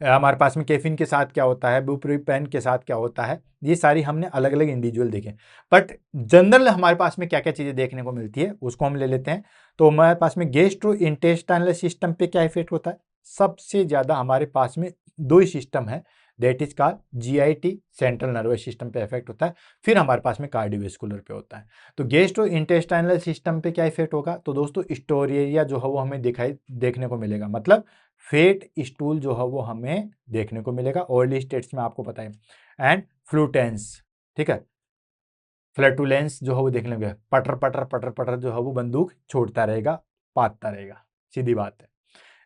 हमारे पास में कैफीन के साथ क्या होता है, बुप्रोपिन के साथ क्या होता है, ये सारी हमने अलग अलग इंडिविजुअल देखे। बट जनरल हमारे पास में क्या क्या चीजें देखने को मिलती है उसको हम ले लेते हैं। तो हमारे पास में गैस्ट्रो इंटेस्टाइनल सिस्टम पे क्या इफेक्ट होता है? सबसे ज्यादा हमारे पास में दो ही सिस्टम है, that is called GIT, central nervous system पे इफेक्ट होता है, फिर हमारे पास में कार्डियोवैस्कुलर पे होता है। तो गैस्ट्रो इंटेस्टाइनल सिस्टम पे क्या इफेक्ट होगा? तो दोस्तों स्टोरिया जो है वो हमें देखने को मिलेगा, मतलब फेट स्टूल जो है वो हमें देखने को मिलेगा अर्ली स्टेट्स में, आपको पता है। एंड फ्लूटेंस, ठीक है, फ्लैटुलेंस जो है वो देखने को, पटर पटर पटर पटर जो है वो बंदूक छोड़ता रहेगा, पातता रहेगा, सीधी बात है।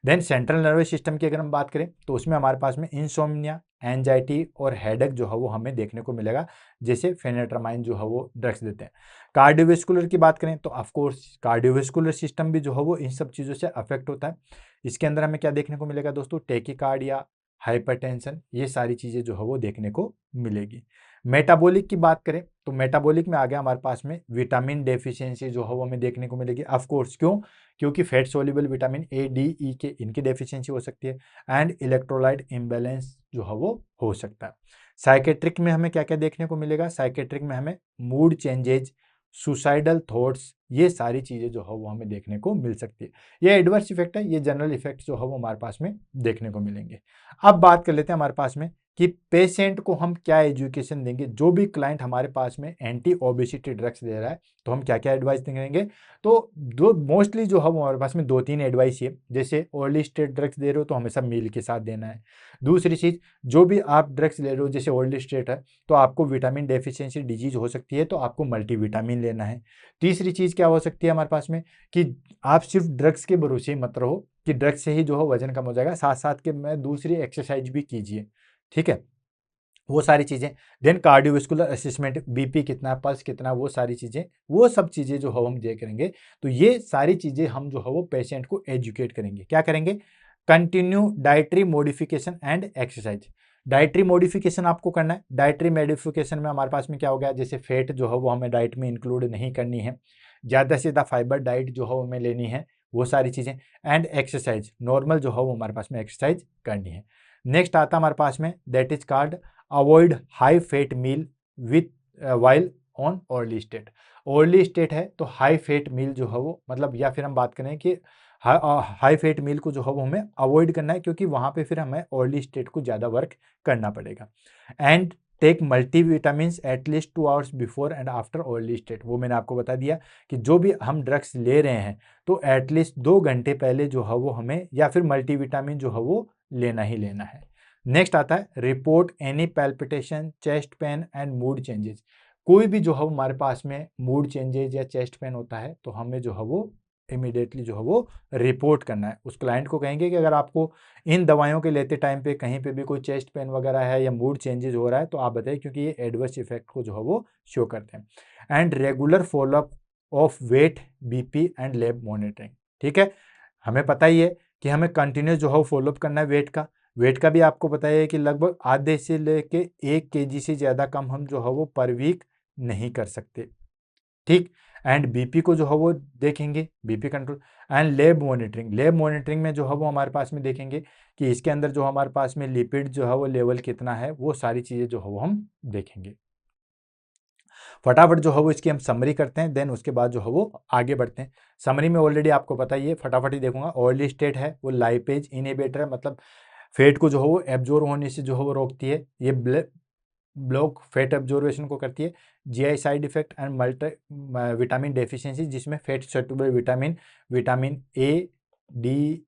देन सेंट्रल नर्वस सिस्टम की अगर हम बात करें तो उसमें हमारे पास में इंसोम्निया, एंजाइटी और हेडेक जो है वो हमें देखने को मिलेगा, जैसे फेनेट्रामाइन जो है वो ड्रग्स देते हैं। कार्डियोवैस्कुलर की बात करें तो ऑफकोर्स कार्डियोवैस्कुलर सिस्टम भी जो है वो इन सब चीज़ों से अफेक्ट होता है। इसके अंदर हमें क्या देखने को मिलेगा दोस्तों? टेकिकार्डिया, हाइपरटेंशन, ये सारी चीज़ें जो है वो देखने को मिलेगी। मेटाबॉलिक की बात करें तो मेटाबॉलिक में आ गया हमारे पास में विटामिन डेफिशिएंसी जो है वो हमें देखने को मिलेगी। ऑफकोर्स क्यों? क्योंकि fat soluble vitamin A, D, E K इनकी डेफिशिएंसी हो सकती है, एंड इलेक्ट्रोलाइट इम्बैलेंस जो है वो हो सकता है। साइकेट्रिक में हमें क्या क्या देखने को मिलेगा? साइकेट्रिक में हमें मूड चेंजेज, सुसाइडल थॉट्स, ये सारी चीज़ें जो है वो हमें देखने को मिल सकती है। ये एडवर्स इफेक्ट है, ये जनरल इफेक्ट जो है वो हमारे पास में देखने को मिलेंगे। अब बात कर लेते हैं हमारे पास में कि पेशेंट को हम क्या एजुकेशन देंगे। जो भी क्लाइंट हमारे पास में एंटी ओबेसिटी ड्रग्स दे रहा है तो हम क्या क्या एडवाइस देंगे? तो दो मोस्टली जो है वो हमारे पास में दो तीन एडवाइस है। जैसे अर्ली स्टेट ड्रग्स दे रहे हो तो हमेशा मील के साथ देना है। दूसरी चीज़, जो भी आप ड्रग्स ले रहे हो जैसे अर्ली स्टेट है तो आपको विटामिन डेफिशिएंसी डिजीज हो सकती है, तो आपको मल्टीविटामिन लेना है। तीसरी चीज़ क्या हो सकती है हमारे पास में कि आप सिर्फ ड्रग्स के भरोसे ही मत रहो कि ड्रग्स से ही जो है वजन कम हो जाएगा, साथ साथ के में दूसरी एक्सरसाइज भी कीजिए, ठीक है, वो सारी चीज़ें। देन कार्डियोवैस्कुलर असेसमेंट, बीपी कितना, पल्स कितना, वो सारी चीज़ें, वो सब चीज़ें जो है हम देख करेंगे। तो ये सारी चीज़ें हम जो है वो पेशेंट को एजुकेट करेंगे। क्या करेंगे? Continue dietary modification and exercise. Dietary modification आपको करना है। डाइटरी मॉडिफिकेशन में हमारे पास में क्या हो गया? जैसे फैट जो है वो हमें डाइट में इंक्लूड नहीं करनी है, ज़्यादा से ज़्यादा फाइबर डाइट जो है हमें लेनी है, वो सारी चीज़ें। एंड एक्सरसाइज नॉर्मल जो है वो हमारे पास में एक्सरसाइज करनी है। नेक्स्ट आता है हमारे पास में, that is called avoid high fat meal with while on orlistat. Orlistat है तो हाई फैट मील जो है वो, मतलब या फिर हम बात करें कि हाई फैट मील को जो है वो हमें अवॉइड करना है, क्योंकि वहाँ पे फिर हमें अर्ली स्टेट को ज़्यादा वर्क करना पड़ेगा। And take multivitamin at least 2 hours before and after orlistat. वो मैंने आपको बता दिया कि जो भी हम ड्रग्स ले रहे हैं तो एटलीस्ट 2 घंटे पहले जो है वो हमें या फिर मल्टीविटामिन जो है वो लेना ही लेना है। नेक्स्ट आता है report any palpitation, chest pain and mood changes. कोई भी जो है हमारे पास में मूड चेंजेस या चेस्ट पेन होता है तो हमें जो है वो इमीडिएटली जो है वो रिपोर्ट करना है। उस क्लाइंट को कहेंगे कि अगर आपको इन दवाइयों के लेते टाइम पे कहीं पे भी कोई चेस्ट पेन वगैरह है या मूड चेंजेस हो रहा है तो आप बताइए, क्योंकि ये एडवर्स इफेक्ट को जो है वो शो करते हैं। And regular follow up of weight, BP and lab monitoring, ठीक है। हमें पता ही है कि हमें कंटिन्यूस जो है फॉलोअप करना है वेट का भी आपको पता है कि लगभग आधे से लेके 1 केजी से ज़्यादा कम हम जो है वो पर वीक नहीं कर सकते, ठीक। एंड बीपी को जो है वो देखेंगे, BP control. And lab monitoring में जो है वो हमारे पास में देखेंगे कि इसके अंदर जो हमारे पास में लिपिड जो है वो लेवल कितना है, वो सारी चीज़ें जो है वो हम देखेंगे। फटाफट जो है वो इसकी हम समरी करते हैं, देन उसके बाद जो है वो आगे बढ़ते हैं। समरी में ऑलरेडी आपको पता ही है, फटाफट ही देखूंगा। अर्ली स्टेट है वो लाइपेज इनहिबिटर है, मतलब फैट को जो है वो एब्जॉर्ब होने से जो है वो रोकती है, ये ब्लॉक फैट एब्जॉर्बेशन को करती है। GI side effect and multivitamin deficiency, जिसमें fat soluble vitamin, vitamin A, D,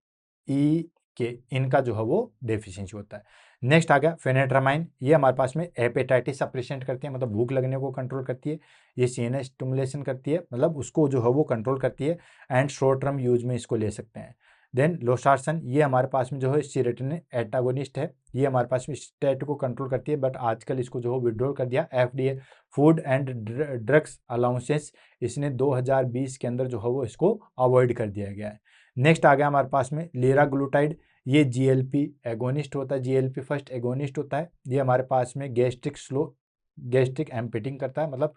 E K, इनका जो है वो डेफिशिएंसी होता है। नेक्स्ट आ गया फेनेट्रामाइन, ये हमारे पास में हेपेटाइटिस सप्रेसेंट करती है, मतलब भूख लगने को कंट्रोल करती है। ये सीएनएस स्टिमुलेशन करती है, मतलब उसको जो है वो कंट्रोल करती है, एंड शॉर्ट टर्म यूज में इसको ले सकते हैं। देन लोसार्सन, ये हमारे पास में जो है सीरोटोनिन एंटागोनिस्ट है, ये हमारे पास में स्टेट को कंट्रोल करती है, बट आजकल इसको जो है विड्रॉल कर दिया। FDA food and drugs allowances, इसने 2020 के अंदर जो है वो इसको अवॉइड कर दिया गया है। नेक्स्ट आ गया हमारे पास में लिराग्लुटाइड, ये जीएलपी एगोनिस्ट होता है, जीएलपी फर्स्ट एगोनिस्ट होता है। ये हमारे पास में गैस्ट्रिक एम्पिटिंग करता है, मतलब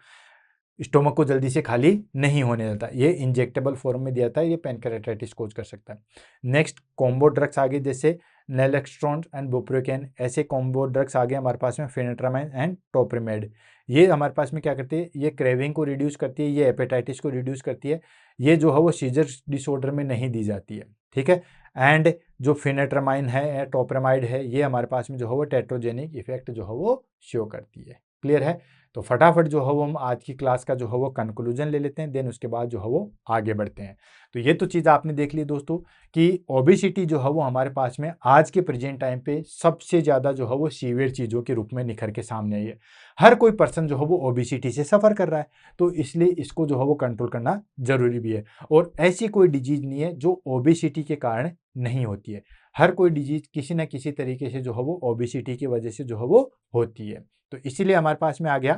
स्टोमक को जल्दी से खाली नहीं होने देता। ये इंजेक्टेबल फॉर्म में दिया जाता है, ये पैनक्रेटाइटिस कोज कर सकता है। नेक्स्ट कॉम्बो ड्रग्स आगे, जैसे नेलेक्स्ट्रॉन एंड बुप्रोकेन, ऐसे कॉम्बो ड्रग्स आगे हमारे पास में फेनेट्रामाइन एंड टोप्रिमेड। ये हमारे पास में क्या करती है, ये क्रेविंग को रिड्यूस करती है, ये हेपेटाइटिस को रिड्यूस करती है। ये जो है वो सीजर डिसऑर्डर में नहीं दी जाती है, ठीक है। एंड जो फेनेट्रामाइन है, टोप्रामाइड है, ये हमारे पास में जो है वो टेट्रोजेनिक इफेक्ट जो है वो शो करती है। क्लियर है? तो फटाफट जो है वो हम आज की क्लास का जो है वो कंक्लूजन ले लेते हैं, देन उसके बाद जो है वो आगे बढ़ते हैं। तो ये तो चीज़ आपने देख ली दोस्तों कि ओबेसिटी जो है वो हमारे पास में आज के प्रेजेंट टाइम पे सबसे ज़्यादा जो है वो सीवियर चीज़ों के रूप में निखर के सामने आई है। हर कोई पर्सन जो है वो ओबेसिटी से सफ़र कर रहा है, तो इसलिए इसको जो है वो कंट्रोल करना ज़रूरी भी है। और ऐसी कोई डिजीज नहीं है जो ओबेसिटी के कारण नहीं होती है। हर कोई डिजीज किसी न किसी तरीके से जो है वो ओबेसिटी की वजह से जो है वो होती है। तो इसीलिए हमारे पास में आ गया,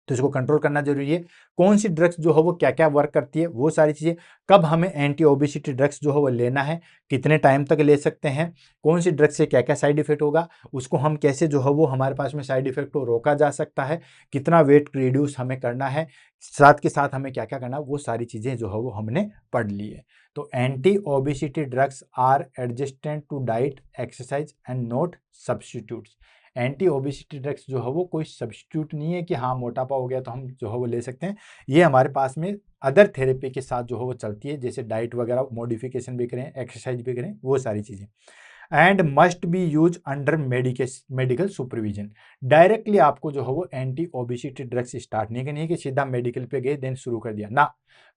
तो इसको कंट्रोल करना जरूरी है। कौन सी ड्रग्स जो है वो क्या क्या वर्क करती है, वो सारी चीज़ें, कब हमें एंटी ओबेसिटी ड्रग्स जो है वो लेना है, कितने टाइम तक ले सकते हैं, कौन सी ड्रग्स से क्या क्या साइड इफेक्ट होगा, उसको हम कैसे जो है वो हमारे पास में साइड इफेक्ट को रोका जा सकता है, कितना वेट रिड्यूस हमें करना है, साथ के साथ हमें क्या क्या करना है, वो सारी चीज़ें जो है वो हमने पढ़ ली है। तो anti obesity drugs are adjuvant to diet, exercise and not substitutes. Anti obesity drugs जो है वो कोई सब्स्टिट्यूट नहीं है कि हाँ मोटापा हो गया तो हम जो है वो ले सकते हैं। ये हमारे पास में अदर थेरेपी के साथ जो है वो चलती है, जैसे डाइट वगैरह मॉडिफिकेशन भी करें, एक्सरसाइज भी करें, वो सारी चीज़ें। And must be use under medical supervision. Directly आपको जो है वो एंटी ओबेसिटी ड्रग्स स्टार्ट नहीं करनी है कि सीधा मेडिकल पे गए देन शुरू कर दिया ना।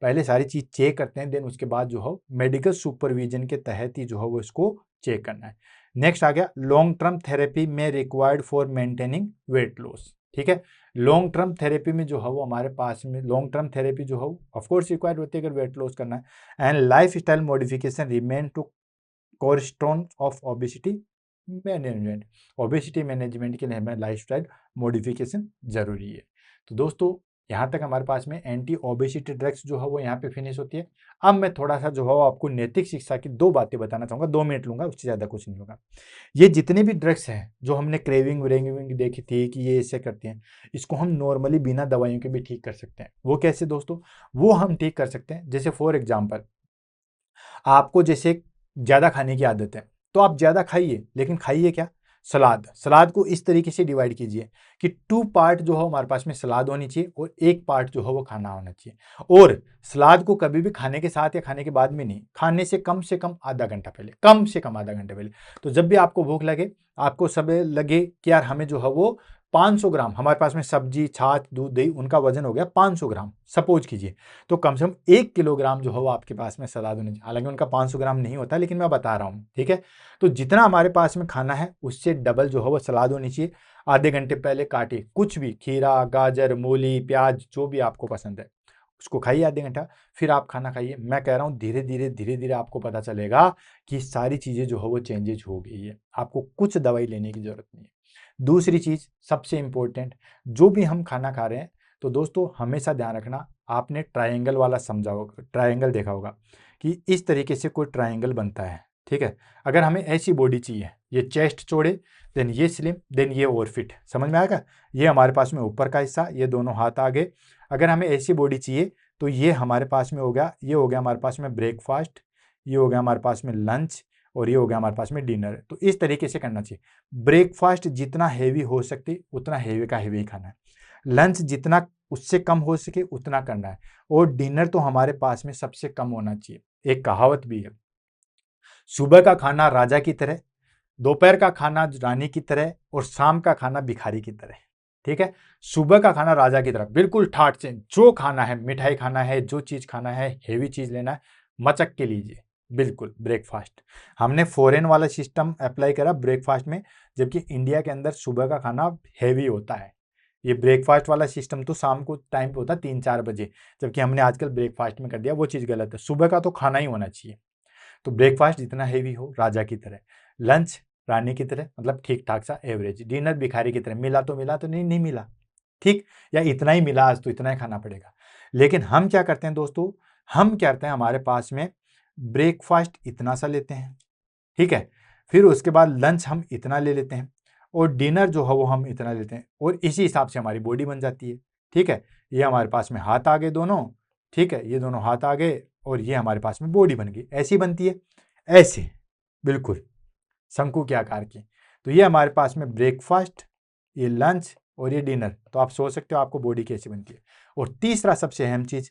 पहले सारी चीज़ चेक करते हैं, देन उसके बाद जो है मेडिकल सुपरविजन के तहत ही जो है वो इसको चेक करना है। नेक्स्ट आ गया लॉन्ग टर्म थेरेपी में required for maintaining weight loss. ठीक है, लॉन्ग टर्म थेरेपी में जो है वो हमारे पास में लॉन्ग टर्म थेरेपी जो है ऑफकोर्स रिक्वायर्ड होती है अगर वेट लॉस करना है। And lifestyle modification remain to cornerstone of obesity management. Obesity management के लिए हमें लाइफस्टाइल मॉडिफिकेशन जरूरी है। तो दोस्तों यहाँ तक हमारे पास में एंटी ओबेसिटी ड्रग्स जो है वो यहाँ पे फिनिश होती है। अब मैं थोड़ा सा जो है आपको नैतिक शिक्षा की दो बातें बताना चाहूँगा, 2 मिनट लूंगा, उससे ज़्यादा कुछ नहीं होगा। ये जितने भी ड्रग्स हैं जो हमने क्रेविंग व्रेविंग देखी थी कि ये ऐसे करते हैं, इसको हम नॉर्मली बिना दवाइयों के भी ठीक कर सकते हैं। वो कैसे दोस्तों? वो हम ठीक कर सकते हैं, जैसे फॉर एग्जाम्पल आपको जैसे ज़्यादा खाने की आदत है तो आप ज़्यादा खाइए, लेकिन खाइए क्या? सलाद को इस तरीके से डिवाइड कीजिए कि 2 पार्ट जो है हमारे पास में सलाद होनी चाहिए और 1 पार्ट जो है वो खाना होना चाहिए। और सलाद को कभी भी खाने के साथ या खाने के बाद में नहीं, खाने से कम आधा घंटा पहले, कम से कम आधा घंटा पहले। तो जब भी आपको भूख लगे, आपको सब लगे कि यार हमें जो है वो 500 ग्राम हमारे पास में सब्जी, छाछ, दूध, दही, उनका वजन हो गया 500 ग्राम सपोज कीजिए, तो कम से कम 1 किलोग्राम जो है वो आपके पास में सलाद होनी चाहिए। हालांकि उनका 500 ग्राम नहीं होता, लेकिन मैं बता रहा हूँ, ठीक है। तो जितना हमारे पास में खाना है उससे डबल जो है वो सलाद होनी चाहिए। आधे घंटे पहले काटे कुछ भी, खीरा, गाजर, मूली, प्याज, जो भी आपको पसंद है उसको खाइए आधे घंटा, फिर आप खाना खाइए। मैं कह रहा हूँ धीरे धीरे आपको पता चलेगा कि सारी चीज़ें जो है वो चेंजेज हो गई है, आपको कुछ दवाई लेने की जरूरत नहीं है। दूसरी चीज़ सबसे इंपॉर्टेंट, जो भी हम खाना खा रहे हैं तो दोस्तों हमेशा ध्यान रखना, आपने ट्रायंगल वाला समझा होगा, ट्रायंगल देखा होगा कि इस तरीके से कोई ट्रायंगल बनता है, ठीक है। अगर हमें ऐसी बॉडी चाहिए, ये चेस्ट चौड़े, देन ये स्लिम, देन ये ओवर फिट, समझ में आएगा? ये हमारे पास में ऊपर का हिस्सा, ये दोनों हाथ आगे। अगर हमें ऐसी बॉडी चाहिए तो ये हमारे पास में हो गया, ये हो गया हमारे पास में ब्रेकफास्ट, ये हो गया हमारे पास में लंच, और ये हो गया हमारे पास में डिनर। तो इस तरीके से करना चाहिए। ब्रेकफास्ट जितना हैवी हो सकती उतना हैवी का हैवी खाना है, लंच जितना उससे कम हो सके उतना करना है, और डिनर तो हमारे पास में सबसे कम होना चाहिए। एक कहावत भी है, सुबह का खाना राजा की तरह, दोपहर का खाना रानी की तरह, और शाम का खाना भिखारी की तरह। ठीक है, सुबह का खाना राजा की तरह, बिल्कुल ठाट से जो खाना है, मिठाई खाना है, जो चीज खाना है, हेवी चीज लेना है, मचक के लीजिए। बिल्कुल ब्रेकफास्ट, हमने फॉरेन वाला सिस्टम अप्लाई करा ब्रेकफास्ट में, जबकि इंडिया के अंदर सुबह का खाना हैवी होता है। ये ब्रेकफास्ट वाला सिस्टम तो शाम को टाइम पे होता है 3-4 बजे, जबकि हमने आजकल ब्रेकफास्ट में कर दिया, वो चीज़ गलत है। सुबह का तो खाना ही होना चाहिए। तो ब्रेकफास्ट जितना हेवी हो राजा की तरह, लंच रानी की तरह मतलब ठीक ठाक सा एवरेज, डिनर भिखारी की तरह, मिला तो नहीं नहीं मिला, ठीक, या इतना ही मिला आज तो इतना ही खाना पड़ेगा। लेकिन हम क्या करते हैं दोस्तों, हम क्या करते हैं, हमारे पास में ब्रेकफास्ट इतना सा लेते हैं, ठीक है, फिर उसके बाद लंच हम इतना ले लेते हैं और डिनर जो है वो हम इतना लेते हैं और इसी हिसाब से हमारी बॉडी बन जाती है, ठीक है। ये हमारे पास में हाथ आ गए दोनों, ठीक है, ये दोनों हाथ आ गए और ये हमारे पास में बॉडी बन गई, ऐसी बनती है, ऐसे बिल्कुल शंकु के आकार की। तो ये हमारे पास में ब्रेकफास्ट, ये लंच और ये डिनर, तो आप सोच सकते हो आपको बॉडी कैसी बनती है। और तीसरा सबसे अहम चीज,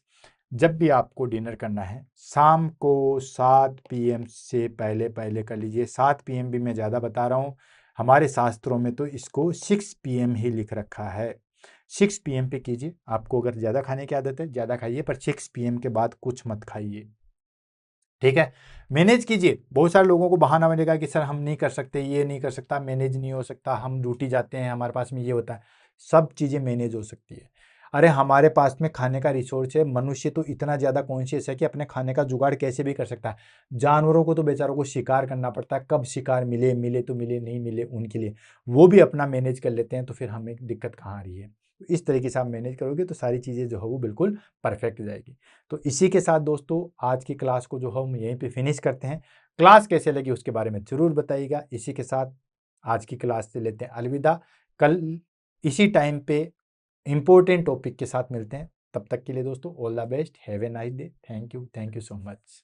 जब भी आपको डिनर करना है शाम को 7 PM से पहले पहले कर लीजिए। 7 PM भी मैं ज़्यादा बता रहा हूँ, हमारे शास्त्रों में तो इसको 6 PM ही लिख रखा है। 6 PM पे कीजिए। आपको अगर ज़्यादा खाने की आदत है ज़्यादा खाइए, पर 6 PM के बाद कुछ मत खाइए, ठीक है। मैनेज कीजिए। बहुत सारे लोगों को बहाना मिलेगा कि सर हम नहीं कर सकते, ये नहीं कर सकता, मैनेज नहीं हो सकता, हम ड्यूटी जाते हैं, हमारे पास में ये होता है। सब चीज़ें मैनेज हो सकती है। अरे हमारे पास में खाने का रिसोर्स है, मनुष्य तो इतना ज़्यादा कॉन्शियस है कि अपने खाने का जुगाड़ कैसे भी कर सकता है। जानवरों को तो बेचारों को शिकार करना पड़ता है, कब शिकार मिले, मिले तो मिले, नहीं मिले उनके लिए, वो भी अपना मैनेज कर लेते हैं, तो फिर हमें दिक्कत कहाँ आ रही है। इस तरीके से आप मैनेज करोगे तो सारी चीज़ें जो है वो बिल्कुल परफेक्ट जाएगी। तो इसी के साथ दोस्तों आज की क्लास को जो है हम यहीं पे फिनिश करते हैं। क्लास कैसे लगी उसके बारे में ज़रूर बताइएगा। इसी के साथ आज की क्लास से लेते हैं अलविदा। कल इसी टाइम पे इंपॉर्टेंट टॉपिक के साथ मिलते हैं। तब तक के लिए दोस्तों all the best, have a nice day, thank you so much.